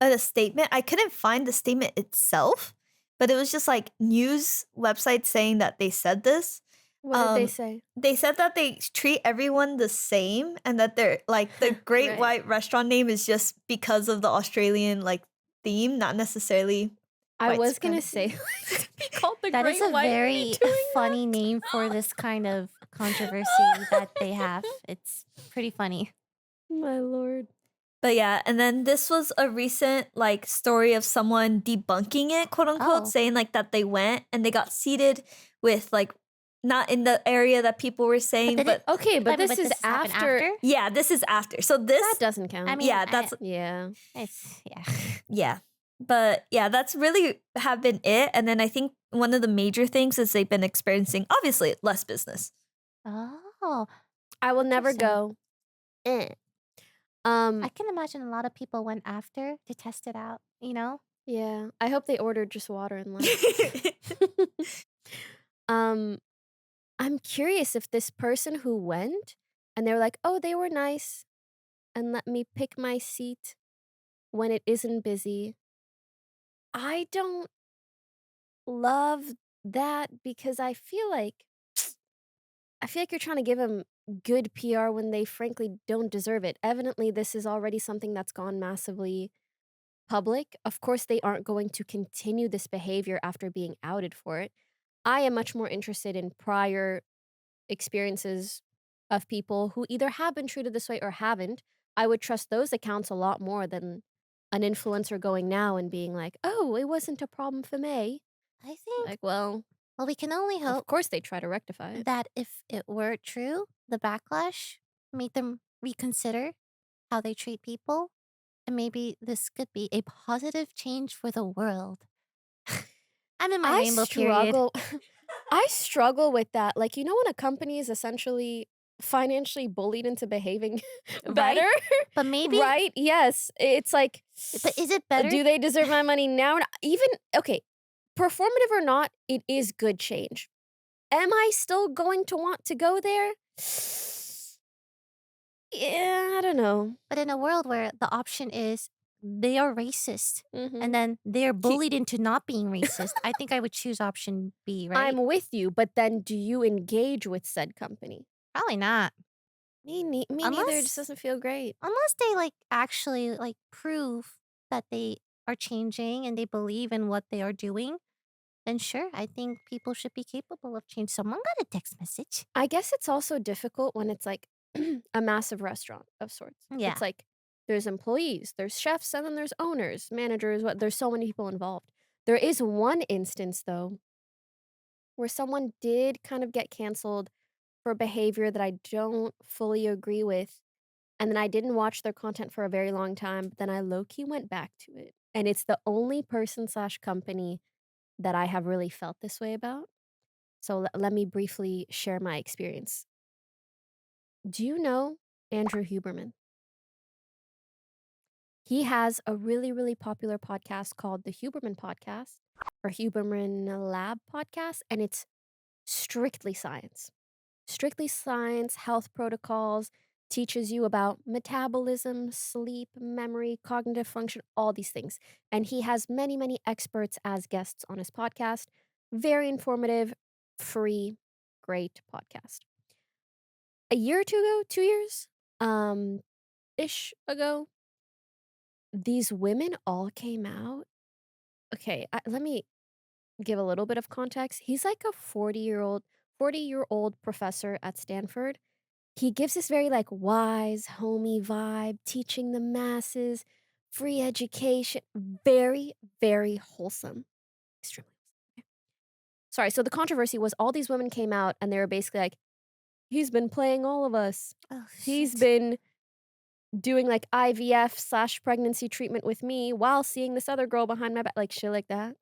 a statement. I couldn't find the statement itself, but it was just like news websites saying that they said this. What did they say? They said that they treat everyone the same and that they're like the Great Right. White Restaurant name is just because of the Australian like theme, not necessarily I white was gonna say supremacy. to be called the That is Great a White. very Doing funny that? name for this kind of controversy that they have. It's pretty funny. My lord. But yeah, and then this was a recent like story of someone debunking it, quote unquote, Oh. saying like that they went and they got seated with like not in the area that people were saying, did it- but Okay, but I mean, this is has happened after. yeah, this is after. So this That doesn't count. I mean, yeah, that's Yeah. it's yeah. yeah. But yeah, that's really have been it. And then I think one of the major things is they've been experiencing obviously less business. Oh, I will never Interesting. go. Eh. I can imagine a lot of people went after to test it out. Yeah. I hope they ordered just water and left. um, I'm curious if this person who went and they were like, "Oh, they were nice and let me pick my seat when it isn't busy." I don't love that because I feel like you're trying to give them good PR when they frankly don't deserve it. Evidently, this is already something that's gone massively public. Of course, they aren't going to continue this behavior after being outed for it. I am much more interested in prior experiences of people who either have been treated this way or haven't. I would trust those accounts a lot more than an influencer going now and being like, "Oh, it wasn't a problem for me." I think. Like, well, Well, we can only of hope course they try to rectify it. that if it were true, the backlash made them reconsider how they treat people, and maybe this could be a positive change for the world. I'm in my I rainbow period. struggle I struggle with that. Like, when a company is essentially financially bullied into behaving Right? better, But maybe. right? Yes. It's like, But is it better? do they deserve my money now? Even, okay, performative or not, it is good change. Am I still going to want to go there? Yeah, I don't know. But in a world where the option is they are racist Mhm. and then they're bullied into not being racist, I think I would choose option B, right? I'm with you, but then do you engage with said company? Probably not. Me neither. It Unless- just doesn't feel great. Unless they actually prove that they are changing and they believe in what they are doing, then sure, I think people should be capable of change. Someone got a text message. I guess it's also difficult when it's like a massive restaurant of sorts. Yeah. It's like there's employees, there's chefs, and then there's owners, managers, there's so many people involved. There is one instance though where someone did kind of get canceled for behavior that I don't fully agree with. And then I didn't watch their content for a very long time, but then I low-key went back to it. And it's the only person slash company that I have really felt this way about. So let me briefly share my experience. Do you know Andrew Huberman? He has a really, really popular podcast called the Huberman Podcast or Huberman Lab Podcast, and it's strictly science. Strictly science, health protocols, teaches you about metabolism, sleep, memory, cognitive function, all these things. And he has many, many experts as guests on his podcast. Very informative, free, great podcast. A year or two ago, 2 years, ish ago, these women all came out. Okay, let me give a little bit of context. He's like a 40-year-old professor at Stanford. He gives this very like wise, homey vibe, teaching the masses, free education, very, very wholesome. Extremely wholesome. Okay. Sorry, so the controversy was all these women came out and they were basically like, he's been playing all of us. Oh, He's shit. been doing like IVF/pregnancy treatment with me while seeing this other girl behind my back, like shit like that.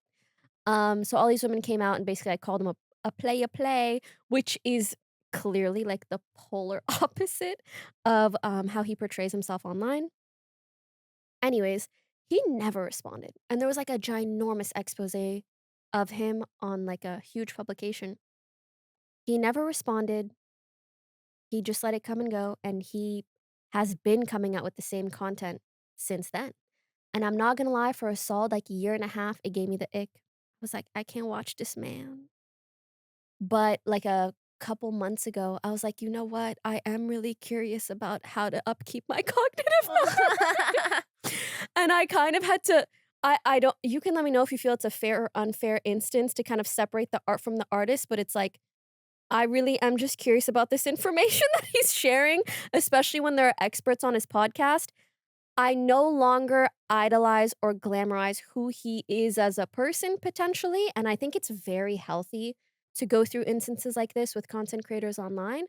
So all these women came out and basically I called him a play, which is clearly like the polar opposite of how he portrays himself online. Anyways, he never responded. And there was like a ginormous expose of him on like a huge publication. He never responded. He just let it come and go. And he has been coming out with the same content since then. And I'm not gonna lie, for a solid like year and a half, it gave me the ick. I was like, I can't watch this man. But like a couple months ago, I was like, you know what? I am really curious about how to upkeep my cognitive function. And I kind of had to, I don't, you can let me know if you feel it's a fair or unfair instance to kind of separate the art from the artist, but it's like, I really am just curious about this information that he's sharing, especially when there are experts on his podcast. I no longer idolize or glamorize who he is as a person potentially, and I think it's very healthy to go through instances like this with content creators online.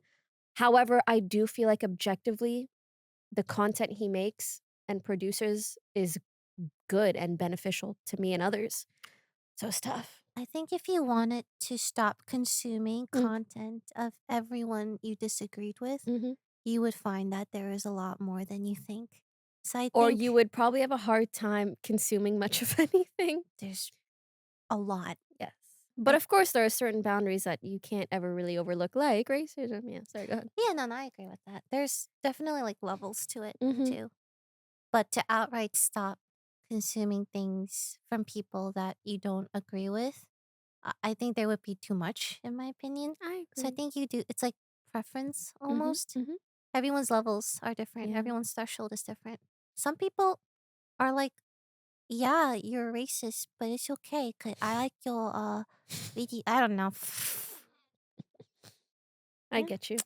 However, I do feel like objectively, the content he makes and produces is good and beneficial to me and others. So it's tough. I think if you wanted to stop consuming content of everyone you disagreed with, you would find that there is a lot more than you think. So I Or think you would probably have a hard time consuming much of anything. there's a lot. Yes. But of course, there are certain boundaries that you can't ever really overlook, like racism. Yeah, sorry, go ahead. Yeah, no, I agree with that. There's definitely like levels to it Mhm. too. But to outright stop consuming things from people that you don't agree with, I think there would be too much, in my opinion. I So I agree. think you do, it's like preference almost. Mhm. Everyone's levels are different, Yeah. everyone's threshold is different. Some people are like, yeah, you're racist, but it's okay, 'cause I like your I don't know. I Yeah. get you.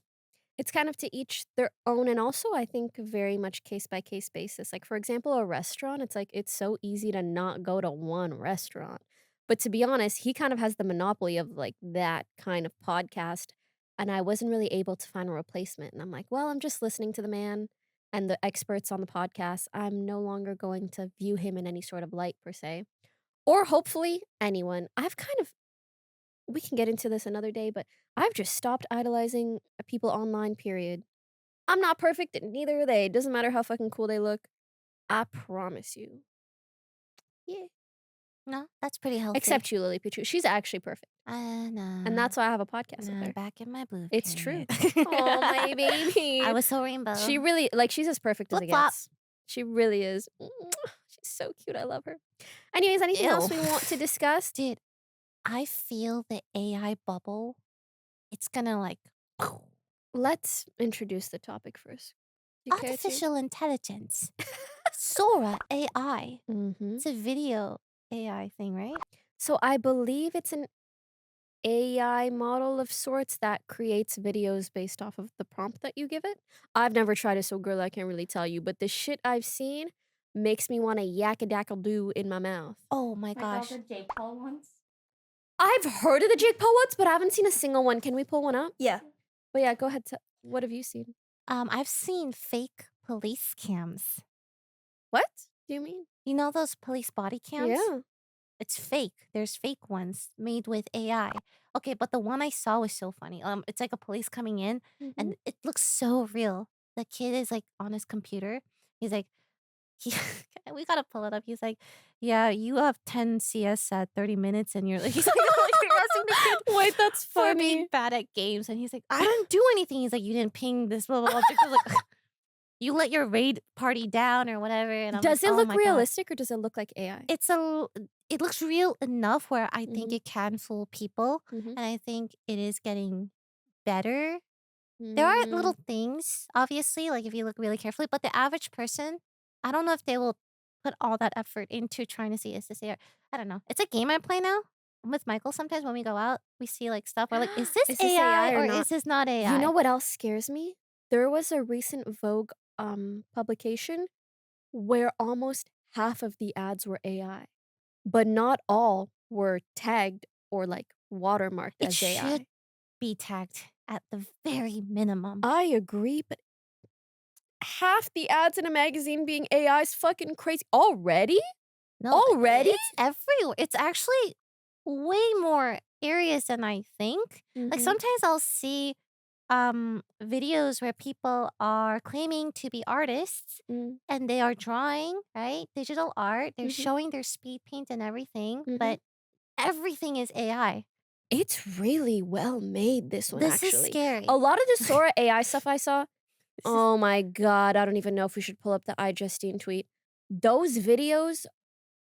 It's kind of to each their own, and also I think very much case by case basis. Like, for example, a restaurant, it's like it's so easy to not go to one restaurant. But to be honest, he kind of has the monopoly of like that kind of podcast. And I wasn't really able to find a replacement. And I'm like, well, I'm just listening to the man and the experts on the podcast. I'm no longer going to view him in any sort of light per se. Or hopefully anyone. I've kind of we can get into this another day, but I've just stopped idolizing people online, period. I'm not perfect, and neither are they. It doesn't matter how fucking cool they look. I promise you. Yeah. No, that's pretty healthy. Except you, Lily Pichu. She's actually perfect. Nah. And that's why I have a podcast with Nah, her. back in my blue It's true. period. Oh, my baby. I was so rainbow. She really, like, she's as perfect as it Flip-flop. gets. She really is. She's so cute. I love her. Anyways, anything else we want to discuss? Dude, I feel the AI bubble. It's gonna like Let's introduce the topic first. You care to? artificial intelligence. Sora AI. Mm-hmm. It's a video AI thing, right? So I believe it's an AI model of sorts that creates videos based off of the prompt that you give it. I've never tried it, so girl, I can't really tell you. But the shit I've seen makes me want to yak-a-dackle-do in my mouth. Oh my gosh. Like all the Jake Paul ones. I've heard of the Jake Paul ones, but I haven't seen a single one. Can we pull one up? Yeah. But yeah, go ahead. What have you seen? I've seen fake police cams. What do you mean? You know those police body cams? Yeah. It's fake. There's fake ones made with AI. Okay, but the one I saw was so funny. It's like a police coming in and it looks so real. The kid is like on his computer. He's like, we gotta pull it up. He's like, yeah, you have 10 CS at 30 minutes, and you're like, he's like, you're asking the kid Wait, that's for funny. being bad at games, and he's like, I didn't do anything. He's like, you didn't ping this little object. I was like, you let your raid party down or whatever, and I'm like, Does it oh look my god. realistic or does it look like AI? It looks real enough where I think Mhm. it can fool people, Mhm. and I think it is getting better. There are Mm. little things, obviously, like if you look really carefully, but the average person, I don't know if they will put all that effort into trying to see is this AI. I don't know. It's a game I play now. With Michael, sometimes when we go out, we see like stuff. We're like, is this Is this AI AI or or not? is this not You know AI? what else scares me? There was a recent Vogue publication where almost half of the ads were AI, but not all were tagged or like watermarked It as should AI. be tagged at the very minimum. I agree, but half the ads in a magazine being AI is fucking crazy. Already? No, Already? it's everywhere. It's actually way more areas than I think. Like Mhm. sometimes I'll see videos where people are claiming to be artists Mm. and they are drawing, right? Digital art. They're Mhm. showing their speed paint and everything, Mhm. but everything is AI. It's really well made, this one, This is actually. scary. A lot of the Sora AI stuff I saw, This is oh my god, I don't even know if we should pull up the iJustine tweet. Those videos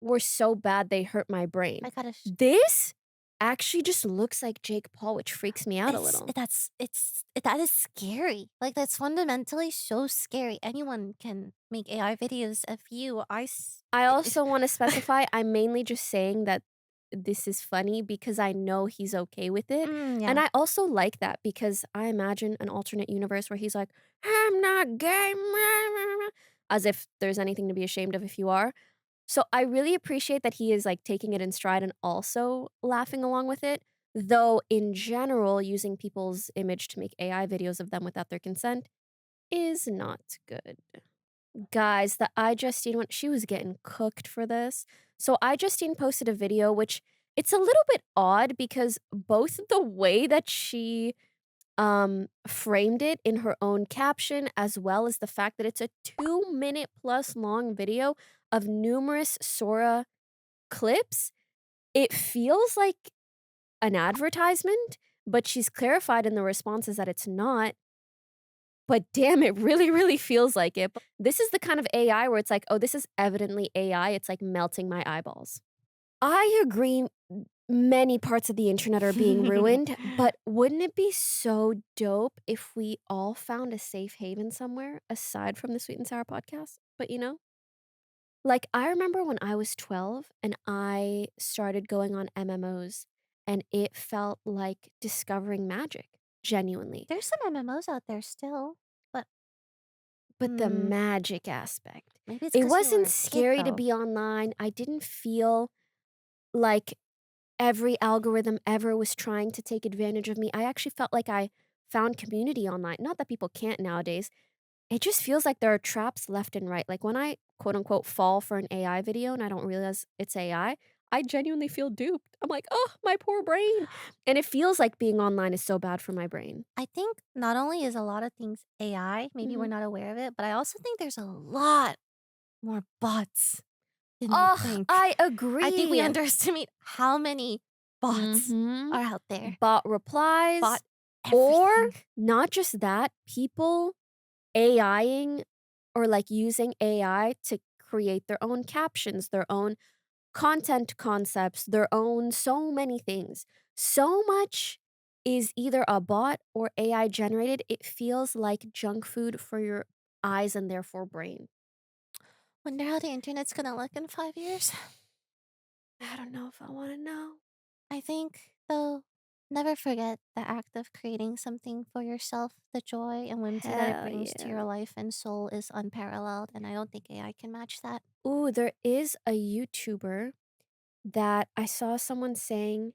were so bad they hurt my brain. I gotta This actually just looks like Jake Paul, which freaks me out a little. that is scary. Like that's fundamentally so scary. Anyone can make AI videos of you. I also want to specify, I'm mainly just saying that this is funny because I know he's okay with it. yeah. And I also like that because I imagine an alternate universe where he's like, I'm not gay, as if there's anything to be ashamed of if you are. So I really appreciate that he is like taking it in stride and also laughing along with it. Though in general, using people's image to make AI videos of them without their consent is not good. Guys, the iJustine one, she was getting cooked for this. So iJustine posted a video, which it's a little bit odd because both the way that she framed it in her own caption, as well as the fact that it's a 2-minute plus long video of numerous Sora clips, it feels like an advertisement, but she's clarified in the responses that it's not. But damn, it really, really feels like it. This is the kind of AI where it's like, oh, this is evidently AI. It's like melting my eyeballs. I agree. Many parts of the internet are being ruined, but wouldn't it be so dope if we all found a safe haven somewhere aside from the Sweet and Sour podcast? But like I remember when I was 12 and I started going on MMOs and it felt like discovering magic, genuinely. There's some MMOs out there still, but But the magic aspect. maybe it's It because you were wasn't a kid, scary to though. be online. I didn't feel like every algorithm ever was trying to take advantage of me. I actually felt like I found community online. Not that people can't nowadays. It just feels like there are traps left and right. Like when I quote unquote fall for an AI video and I don't realize it's AI, I genuinely feel duped. I'm like, oh, my poor brain. And it feels like being online is so bad for my brain. I think not only is a lot of things AI, maybe we're Mhm. not aware of it, but I also think there's a lot more bots than we Oh, think. I agree. I think we underestimate how many bots Mhm. are out there. Bot replies. Bot Or everything. not just that, people AIing or like using AI to create their own captions, their own content concepts, their own so many things. So much is either a bot or AI generated. It feels like junk food for your eyes and therefore brain. Wonder how the internet's gonna look in 5 years. I don't know if I want to know. I think, though, never forget the act of creating something for yourself. The joy and whimsy that it Hell brings to yeah. your life and soul is unparalleled, and I don't think AI can match that. Ooh, there is a YouTuber that I saw someone saying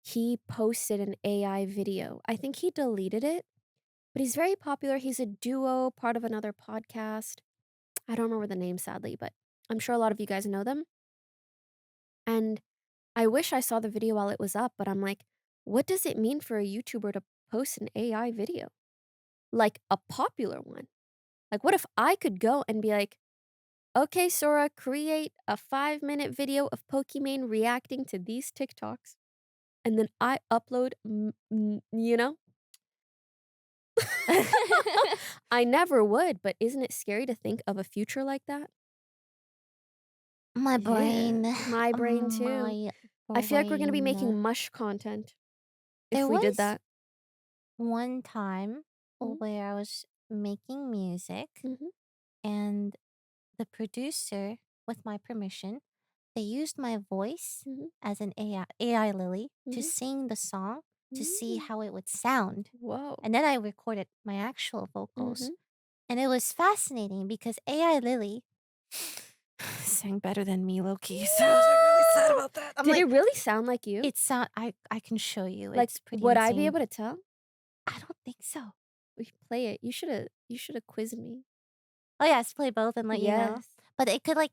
he posted an AI video. I think he deleted it, but he's very popular. He's a duo, part of another podcast. I don't remember the name, sadly, but I'm sure a lot of you guys know them. And I wish I saw the video while it was up, but I'm like, what does it mean for a YouTuber to post an AI video? Like a popular one. Like, what if I could go and be like, okay, Sora, create a 5-minute video of Pokimane reacting to these TikToks. And then I upload, you know? I never would, but isn't it scary to think of a future like that? My Yeah, brain. my brain too. My I feel like we're gonna be making brain. mush content There if we did was that. one time Mhm, where I was making music mhm, and the producer, with my permission, they used my voice mhm, as an AI Lily to mhm, sing the song to see mm. how it would sound. Whoa. And then I recorded my actual vocals. Mhm. And it was fascinating because AI Lily sang better than me, Loki. So I was like really sad What? about that. I'm Did like, it really sound like you? it sound I can show you. Like, It's pretty would I be insane. able to tell? I don't think so. We should play it. You shoulda quizzed me. Oh yes, play both and let you know. Yes. But it could like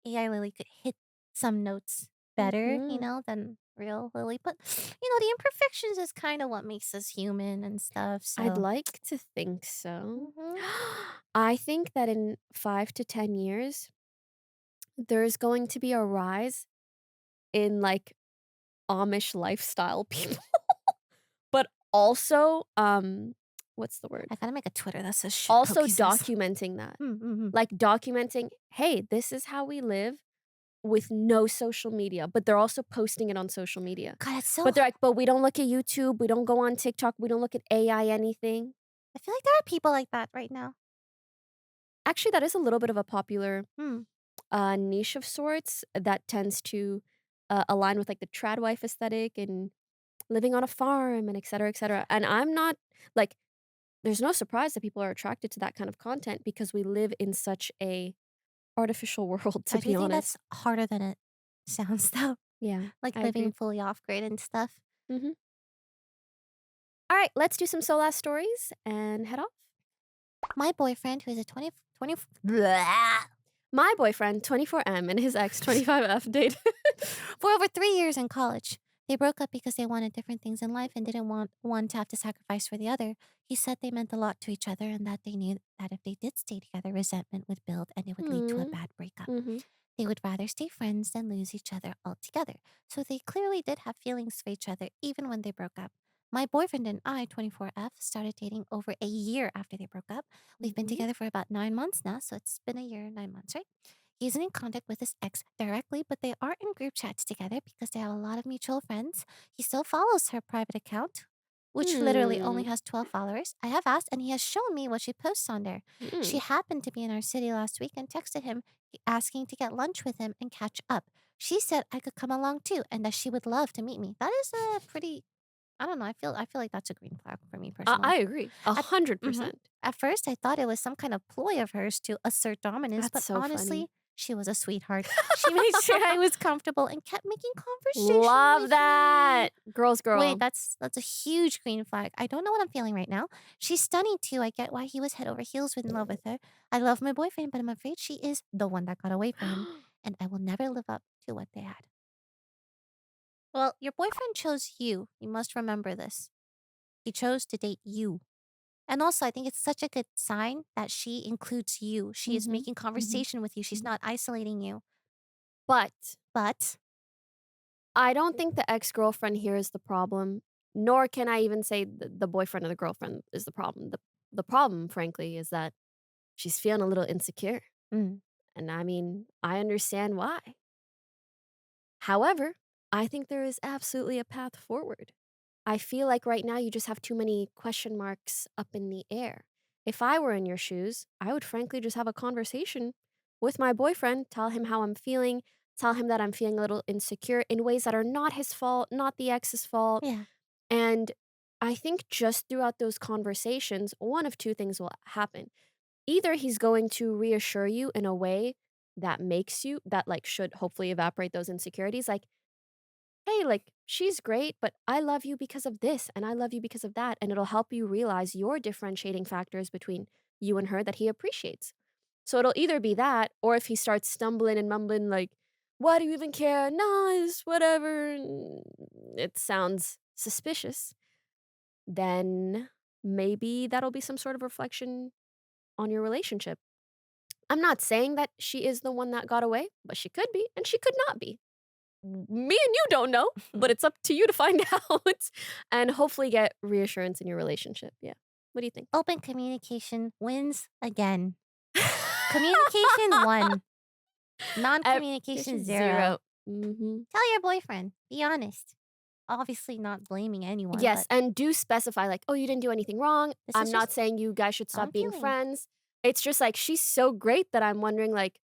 AI Lily could hit some notes better, Mhm. than real Lily. But the imperfections is kind of what makes us human and stuff. I'd So like to think so. mhm. I think that in 5 to 10 years, there's going to be a rise in, like, Amish lifestyle people, but also, what's the word? I gotta make a Twitter that says shit Also Pokey says. documenting that. Mm-hmm. Like, documenting, "Hey, this is how we live with no social media," but they're also posting it on social media. God, it's so. But they're like, "But we don't look at YouTube, we don't go on TikTok, we don't look at AI anything." I feel like there are people like that right now. Actually, that is a little bit of a popular, Hmm. niche of sorts that tends to, align with, like, the trad wife aesthetic and living on a farm and et cetera, and I'm not like, there's no surprise that people are attracted to that kind of content because we live in such a artificial world, to I do be think that's honest. harder than it sounds, though. Yeah, Like I living agree. fully off grid and stuff. Mhm. Alright, let's do some SOLAS stories and head off. My boyfriend, who is a 20 Blah. My boyfriend, 24M, and his ex, 25F, dated. For over 3 years in college. They broke up because they wanted different things in life and didn't want one to have to sacrifice for the other. He said they meant a lot to each other and that they knew that if they did stay together, resentment would build and it would lead to a Mm. bad breakup. Mhm. They would rather stay friends than lose each other altogether. So they clearly did have feelings for each other even when they broke up. My boyfriend and I, 24F, started dating over a year after they broke up. We've been Mhm. together for about 9 months now, so it's been a year and 9 months, right? He isn't in contact with his ex directly, but they are in group chats together because they have a lot of mutual friends. He still follows her private account, which literally only Hmm. has 12 followers. I have asked, and he has shown me what she posts on there. She Mm. happened to be in our city last week and texted him asking to get lunch with him and catch up. She said I could come along too and that she would love to meet me. That is a pretty I don't know, I feel like that's a green flag for me I personally. agree, At, mhm. 100%. At first, I thought it was some kind of ploy of hers to assert dominance, That's but so funny. honestly, she was a sweetheart. She made sure I was comfortable and kept making conversation Love with me. that! Girls, Wait, girl. that's a huge green flag. I don't know what I'm feeling right now. She's stunning too. I get why he was head over heels in love with her. I love my boyfriend, but I'm afraid she is the one that got away from him, and I will never live up to what they had. Well, your boyfriend chose you. You must remember this. He chose to date you. And also, I think it's such a good sign that she includes you. She is Mhm. making Mhm. conversation with you. She's Mhm. not isolating you. But But I don't think the ex-girlfriend here is the problem, nor can I even say the boyfriend or the girlfriend is the problem. The problem, frankly, is that she's feeling a little insecure, mm, and I mean, I understand why. However, I think there is absolutely a path forward. I feel like right now you just have too many question marks up in the air. If I were in your shoes, I would frankly just have a conversation with my boyfriend, tell him how I'm feeling, tell him that I'm feeling a little insecure in ways that are not his fault, not the ex's fault. yeah. And I think just throughout those conversations, one of two things will happen. Either he's going to reassure you in a way that makes you, that like should hopefully evaporate those insecurities. Like, hey, like, she's great, but I love you because of this, and I love you because of that. And it'll help you realize your differentiating factors between you and her that he appreciates. So it'll either be that, or if he starts stumbling and mumbling, like, why do you even care? Nah, it's whatever. It sounds suspicious. Then maybe that'll be some sort of reflection on your relationship. I'm not saying that she is the one that got away, but she could be, and she could not be. Me and you don't know, but it's up to you to find out and hopefully get reassurance in your relationship. Yeah. What do you think? Open communication wins again. Communication 1. Non-communication 0. Mm-hmm. Tell your boyfriend. Be honest. Obviously not blaming anyone, Yes, but and do specify like, oh, you didn't do anything wrong. this I'm is not just saying you guys should how I'm stop being feeling. friends. It's just like she's so great that I'm wondering like,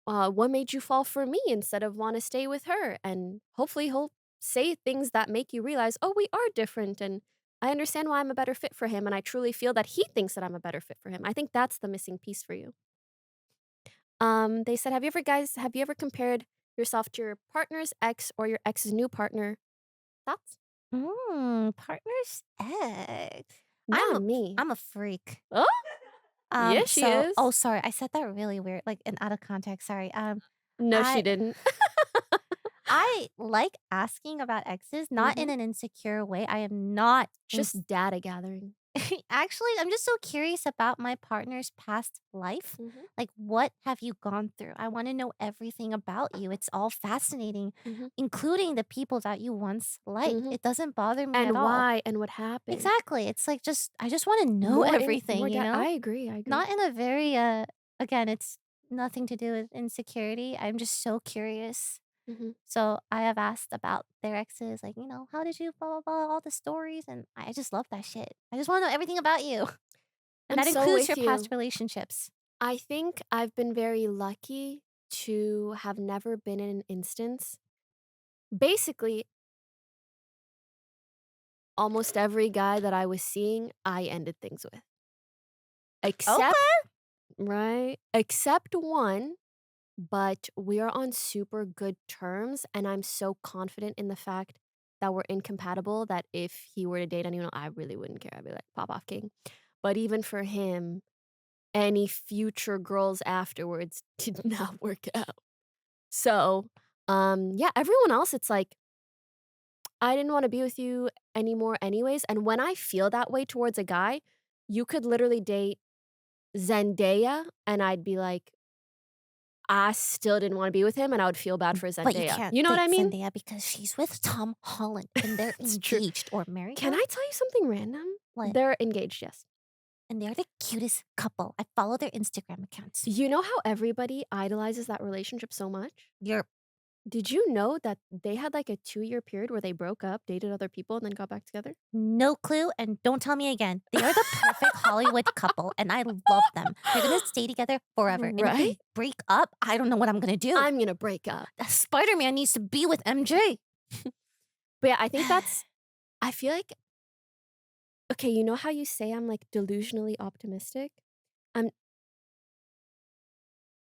what made you fall for me instead of want to stay with her? And hopefully he'll say things that make you realize, oh, we are different, and I understand why I'm a better fit for him, and I truly feel that he thinks that I'm a better fit for him. I think that's the missing piece for you. They said, have you ever compared yourself to your partner's ex or your ex's new partner? Thoughts? Partner's ex. Not me. I'm a freak. Oh, yes, she is. Oh, sorry. I said that really weird, like, and out of context. Sorry. No, she I didn't. I like asking about exes, not in an insecure way. I am not Just data gathering. actually, I'm just so curious about my partner's past life. Like, what have you gone through? I want to know everything about you. It's all fascinating, including the people that you once liked. It doesn't bother me And at all. why and what happened. Exactly. It's like I just want to know More everything, you know? I agree. Not in a very again, it's nothing to do with insecurity. I'm just so curious. So I have asked about their exes, like, how did you blah blah blah, all the stories, and I just love that shit. I just want to know everything about you. And I'm that so includes with your past you. relationships. I think I've been very lucky to have never been in an instance. Basically, almost every guy that I was seeing, I ended things with. Except Except one, but we are on super good terms, and I'm so confident in the fact that we're incompatible that if he were to date anyone, I really wouldn't care. I'd be like, pop off, king. But even for him, any future girls afterwards did not work out. So, yeah, everyone else, it's like, I didn't want to be with you anymore anyways. And when I feel that way towards a guy, you could literally date Zendaya, and I'd be like, I still didn't want to be with him, and I would feel bad for Zendaya. But you can't know what date I mean? Zendaya because she's with Tom Holland and they're It's true. engaged or married. Can now? I tell you something random? What? They're engaged, yes. And they're the cutest couple. I follow their Instagram accounts. You know how everybody idolizes that relationship so much? Did you know that they had like a 2-year period where they broke up, dated other people, and then got back together? No clue, and don't tell me again. They are the perfect Hollywood couple, and I love them. They're gonna stay together forever. And if they Right? break up, I don't know what I'm gonna do. I'm gonna break up. Spider-Man needs to be with MJ. But yeah, I think I feel like, okay, you know how you say I'm like delusionally optimistic?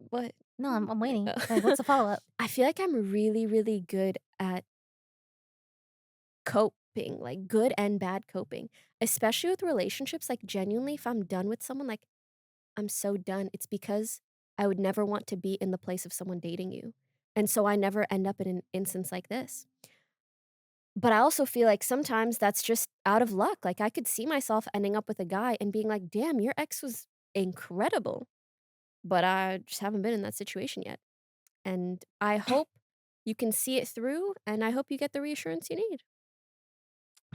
What? No, I'm waiting. Oh. Like, what's the follow-up? I feel like I'm really, really good at coping, like good and bad coping, especially with relationships. Like, genuinely, if I'm done with someone, like, I'm so done. It's because I would never want to be in the place of someone dating you. And so I never end up in an instance like this. But I also feel like sometimes that's just out of luck. Like, I could see myself ending up with a guy and being like, damn, your ex was incredible. But I just haven't been in that situation yet. And I hope you can see it through, and I hope you get the reassurance you need.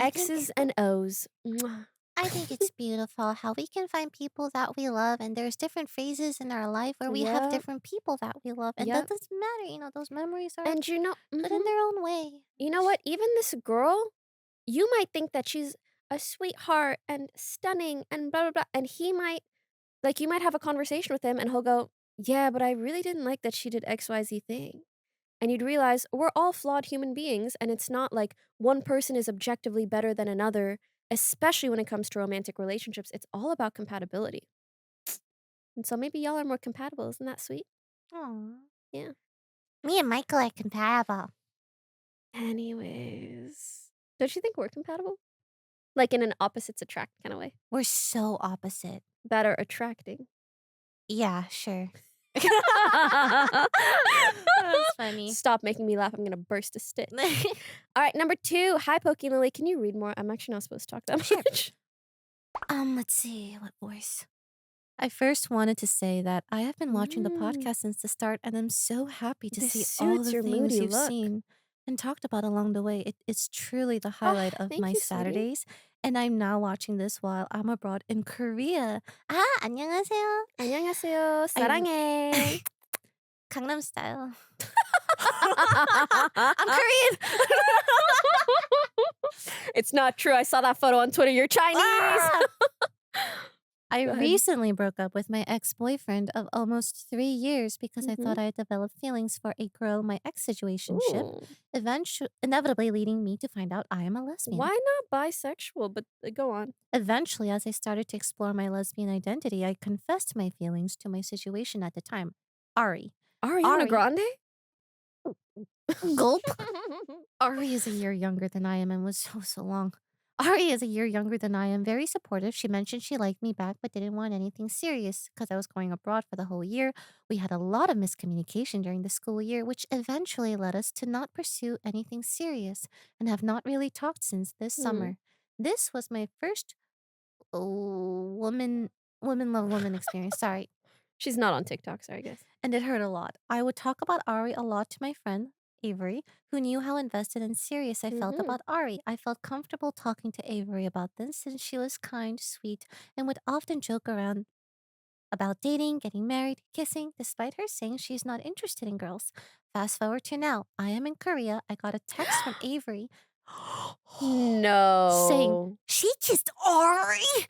X's and O's. Mwah. I think it's beautiful how we can find people that we love, and there's different phases in our life where we have Yep. different people that we love, and Yep. that doesn't matter. Those memories are And you know, good in their own way. you know what? Even this girl, you might think that she's a sweetheart and stunning and blah, blah, blah. And he might, like, you might have a conversation with him and he'll go, yeah, but I really didn't like that she did XYZ thing. And you'd realize we're all flawed human beings, and it's not like one person is objectively better than another, especially when it comes to romantic relationships. It's all about compatibility. And so maybe y'all are more compatible. Isn't that sweet? Aww. Yeah. Me and Michael are compatible. Anyways, don't you think we're compatible? Like in an opposites attract kind of way We're so opposite. that are attracting. Yeah, sure. That's funny. Stop making me laugh. I'm going to burst a stitch. All right, number 2. Hi, Poki and Lily. Can you read more? I'm actually not supposed to talk that much. Let's see. What voice? I first wanted to say that I have been watching the podcast since the start, and I'm so happy to This see all suits the your things moody you've look. seen and talked about along the way. It's truly the highlight of thank my you, sweetie. Saturdays, And I'm now watching this while I'm abroad in Korea. Ah, 안녕하세요. 안녕하세요. I 사랑해. Gangnam Style. I'm Korean. It's not true. I saw that photo on Twitter. You're Chinese. I Go ahead. recently broke up with my ex-boyfriend of almost 3 years because I thought I had developed feelings for a girl in my ex situationship, Ooh. inevitably leading me to find out I am a lesbian. Why not bisexual? But go on. Eventually, as I started to explore my lesbian identity, I confessed my feelings to my situation at the time, Ari. Ariana Ari. Grande? Gulp. Ari is a year younger than I am and was so long. Ari is a year younger than I am, very supportive. She mentioned she liked me back but didn't want anything serious because I was going abroad for the whole year. We had a lot of miscommunication during the school year, which eventually led us to not pursue anything serious and have not really talked since this summer. This was my first woman love woman experience. Sorry. She's not on TikTok, sorry guys. And it hurt a lot. I would talk about Ari a lot to my friend, Avery, who knew how invested and serious I felt about Ari. I felt comfortable talking to Avery about this since she was kind, sweet, and would often joke around about dating, getting married, kissing, despite her saying she's not interested in girls. Fast forward to now. I am in Korea. I got a text from Avery No. saying she kissed Ari.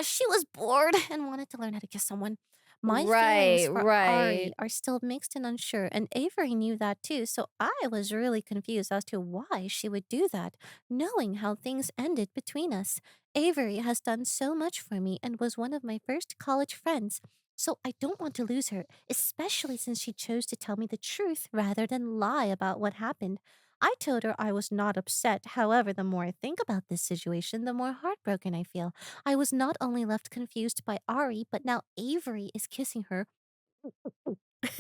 She was bored and wanted to learn how to kiss someone. My feelings for Ari are still mixed and unsure, and Avery knew that too, so I was really confused as to why she would do that, knowing how things ended between us. Avery has done so much for me and was one of my first college friends, so I don't want to lose her, especially since she chose to tell me the truth rather than lie about what happened. I told her I was not upset. However, the more I think about this situation, the more heartbroken I feel. I was not only left confused by Ari, but now Avery is kissing her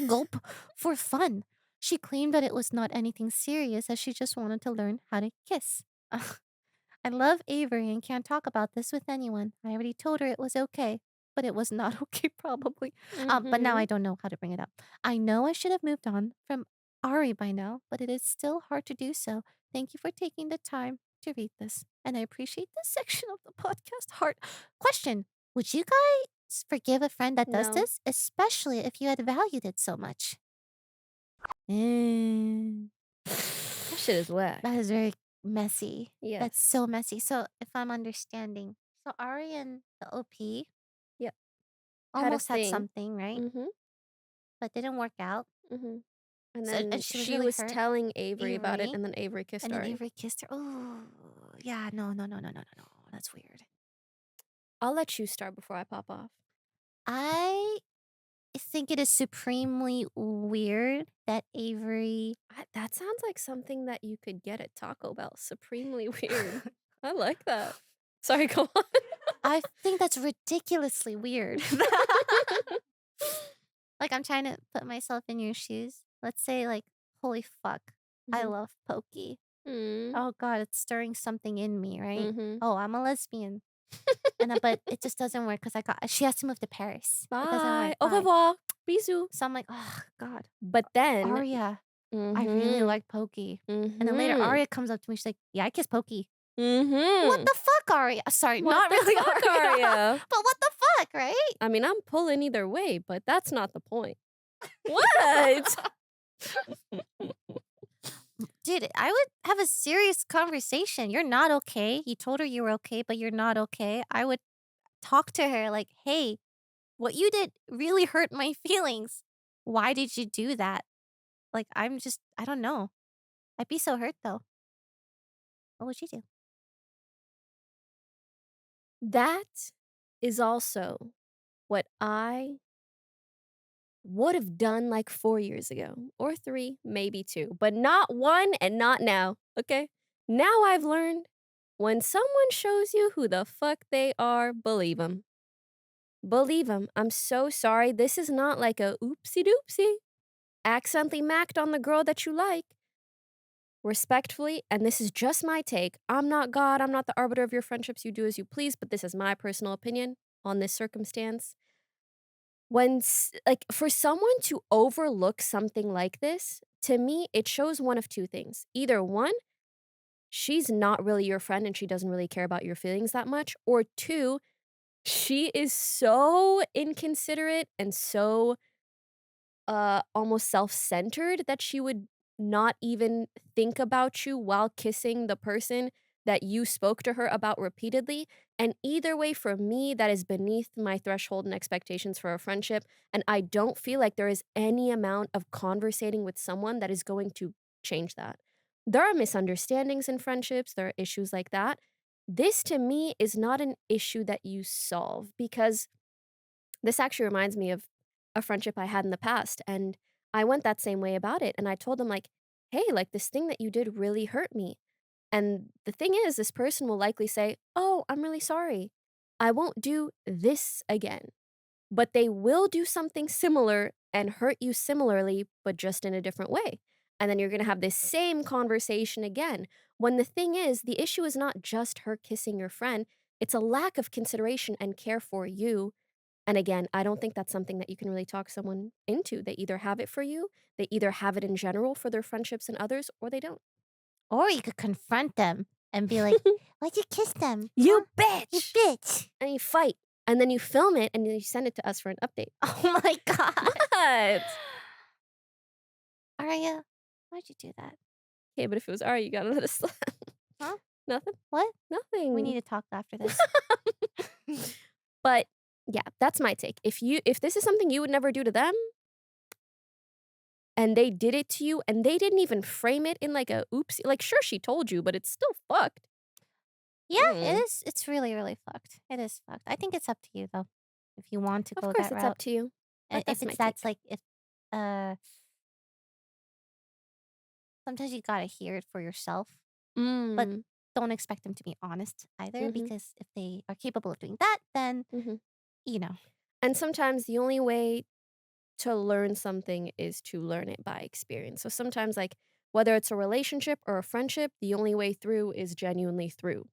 gulp for fun. She claimed that it was not anything serious as she just wanted to learn how to kiss. I love Avery and can't talk about this with anyone. I already told her it was okay, but it was not okay probably. But now I don't know how to bring it up. I know I should have moved on from Ari by now, but it is still hard to do so. Thank you for taking the time to read this, and I appreciate this section of the podcast. Heart question: would you guys forgive a friend that does No. this, especially if you had valued it so much? Mm. That shit is whack. That is very messy. Yes. That's so messy. So if I'm understanding, so Ari and the OP Yep. almost had thing. something, right? But didn't work out. And So- then and she was she really was hurt, telling Avery about it, Avery, and then Avery kissed And then Ari. Avery kissed her. Oh, yeah. No. That's weird. I'll let you start before I pop off. I think it is supremely weird that Avery. That sounds like something that you could get at Taco Bell. Supremely weird. I like that. Sorry, go on. I think that's ridiculously weird. Like, I'm trying to put myself in your shoes. Let's say, like, holy fuck, I love Poki. Oh god, it's stirring something in me, right? Oh, I'm a lesbian. But it just doesn't work because she has to move to Paris. It doesn't Bye. work. Au Bye. revoir. Bisous. So I'm like, oh god. But then Aria, I really like Poki. And then later Aria comes up to me, she's like, yeah, I kiss Poki. What the fuck, Aria? Sorry, What not the really fuck, Aria. Aria? But what the fuck, right? I mean, I'm pulling either way, but that's not the point. What? Dude, I would have a serious conversation. You're not okay. You told her you were okay, but you're not okay. I would talk to her like, hey, what you did really hurt my feelings. Why did you do that? Like, I don't know. I'd be so hurt though. What would you do? That is also what I would have done like 4 years ago, or 3, maybe 2, but not 1 and not now, okay? Now I've learned when someone shows you who the fuck they are, believe them. Believe them. I'm so sorry. This is not like a oopsie doopsie. Accidentally macked on the girl that you like. Respectfully, and this is just my take. I'm not God. I'm not the arbiter of your friendships. You do as you please, but this is my personal opinion on this circumstance. For someone to overlook something like this, to me, it shows one of 2 things. Either 1, she's not really your friend and she doesn't really care about your feelings that much. Or 2, she is so inconsiderate and so almost self-centered that she would not even think about you while kissing the person that you spoke to her about repeatedly. And either way, for me, that is beneath my threshold and expectations for a friendship. And I don't feel like there is any amount of conversating with someone that is going to change that. There are misunderstandings in friendships, there are issues like that. This to me is not an issue that you solve, because this actually reminds me of a friendship I had in the past, and I went that same way about it, and I told them like, "Hey, like this thing that you did really hurt me." And the thing is, this person will likely say, "Oh, I'm really sorry. I won't do this again." But they will do something similar and hurt you similarly, but just in a different way. And then you're gonna have this same conversation again. When the thing is, the issue is not just her kissing your friend, it's a lack of consideration and care for you. And again, I don't think that's something that you can really talk someone into. They either have it for you, they either have it in general for their friendships and others, or they don't. Or you could confront them and be like, "Why'd you kiss them? You Huh? You bitch! bitch!" And you fight. And then you film it and then you send it to us for an update. Oh my god. What? Arya, why'd you do that? Okay, but if it was Ari, you gotta let us slap. Huh? Nothing? What? Nothing. We need to talk after this. But yeah, that's my take. If this is something you would never do to them, and they did it to you, and they didn't even frame it in like a oopsie, like sure she told you, but it's still fucked. Yeah, Mm. it is. It's really, really fucked. It is fucked. I think it's up to you though. If you want to Of go course, that it's route. up to you. And But that's if my it's that's take. like if sometimes you gotta hear it for yourself. But Mm. don't expect them to be honest either, Mhm. because if they are capable of doing that, then Mhm. you know. And sometimes the only way to learn something is to learn it by experience. So sometimes, like, whether it's a relationship or a friendship, the only way through is genuinely through.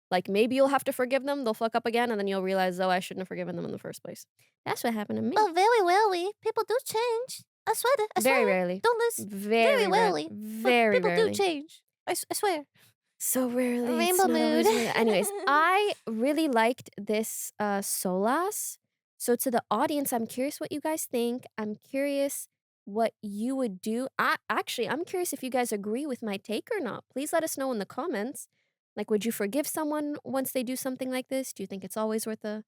Like, maybe you'll have to forgive them, they'll fuck up again, and then you'll realize, oh, I shouldn't have forgiven them in the first place. That's what happened to me. Well, very rarely people do change. I swear. I Very swear. rarely. Don't listen. Very rarely. Very people rarely. do change. I swear. So rarely. it's Rainbow not always mood. rare. Anyways, I really liked this SOLAS. So to the audience, I'm curious what you guys think. I'm curious what you would do. I'm curious if you guys agree with my take or not. Please let us know in the comments. Like, would you forgive someone once they do something like this? Do you think it's always worth a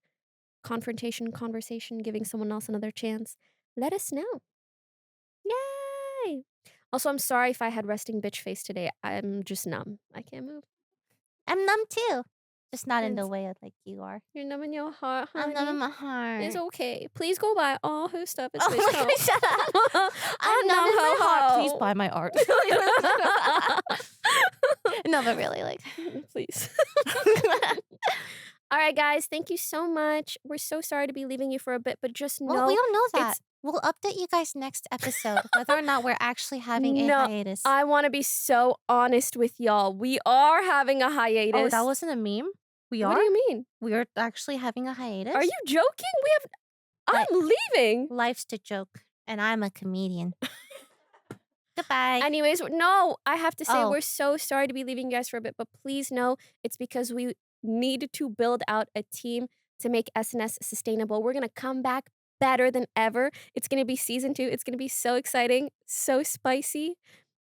confrontation, conversation, giving someone else another chance? Let us know. Yay! Also, I'm sorry if I had resting bitch face today. I'm just numb. I can't move. I'm numb too. Just not in the It's- way of like you are. You're numb in your heart, honey. I'm numb in my heart. It's okay. Please go buy all her stuff at Oh my TwitchCon. God, shut up. I'm numb in my heart. Please buy my art. No, but really, like. Please. All right, guys. Thank you so much. We're so sorry to be leaving you for a bit, but just know Well, we don't know that. it's- We'll update you guys next episode whether or not we're actually having a No, hiatus. I want to be so honest with y'all. We are having a hiatus. Oh, that wasn't a meme? We What are? do you mean? We're actually having a hiatus? Are you joking? I'm leaving. Life's a joke, and I'm a comedian. Goodbye. Anyways, no, I have to say Oh. we're so sorry to be leaving you guys for a bit, but please know it's because we need to build out a team to make SNS sustainable. We're gonna come back better than ever. It's gonna be season 2. It's gonna be so exciting, so spicy.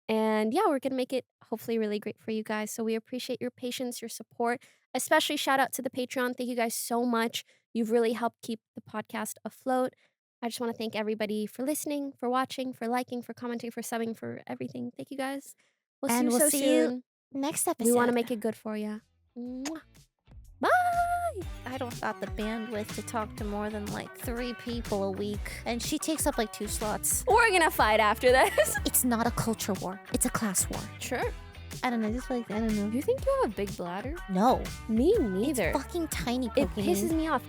And yeah, we're gonna make it hopefully really great for you guys. So we appreciate your patience, your support, especially shout out to the Patreon. Thank you guys so much. You've really helped keep the podcast afloat. I just want to thank everybody for listening, for watching, for liking, for commenting, for subbing, for everything. Thank you guys. We'll And see you we'll so see you soon. Next episode. We want to make it good for you. Bye. I don't got the bandwidth to talk to more than like 3 people a week. And she takes up like 2 slots. We're gonna fight after this. It's not a culture war. It's a class war. Sure. I don't know. Just like, I don't know. You think you have a big bladder? No. Me neither. It's fucking tiny It Pokemon. pisses me off.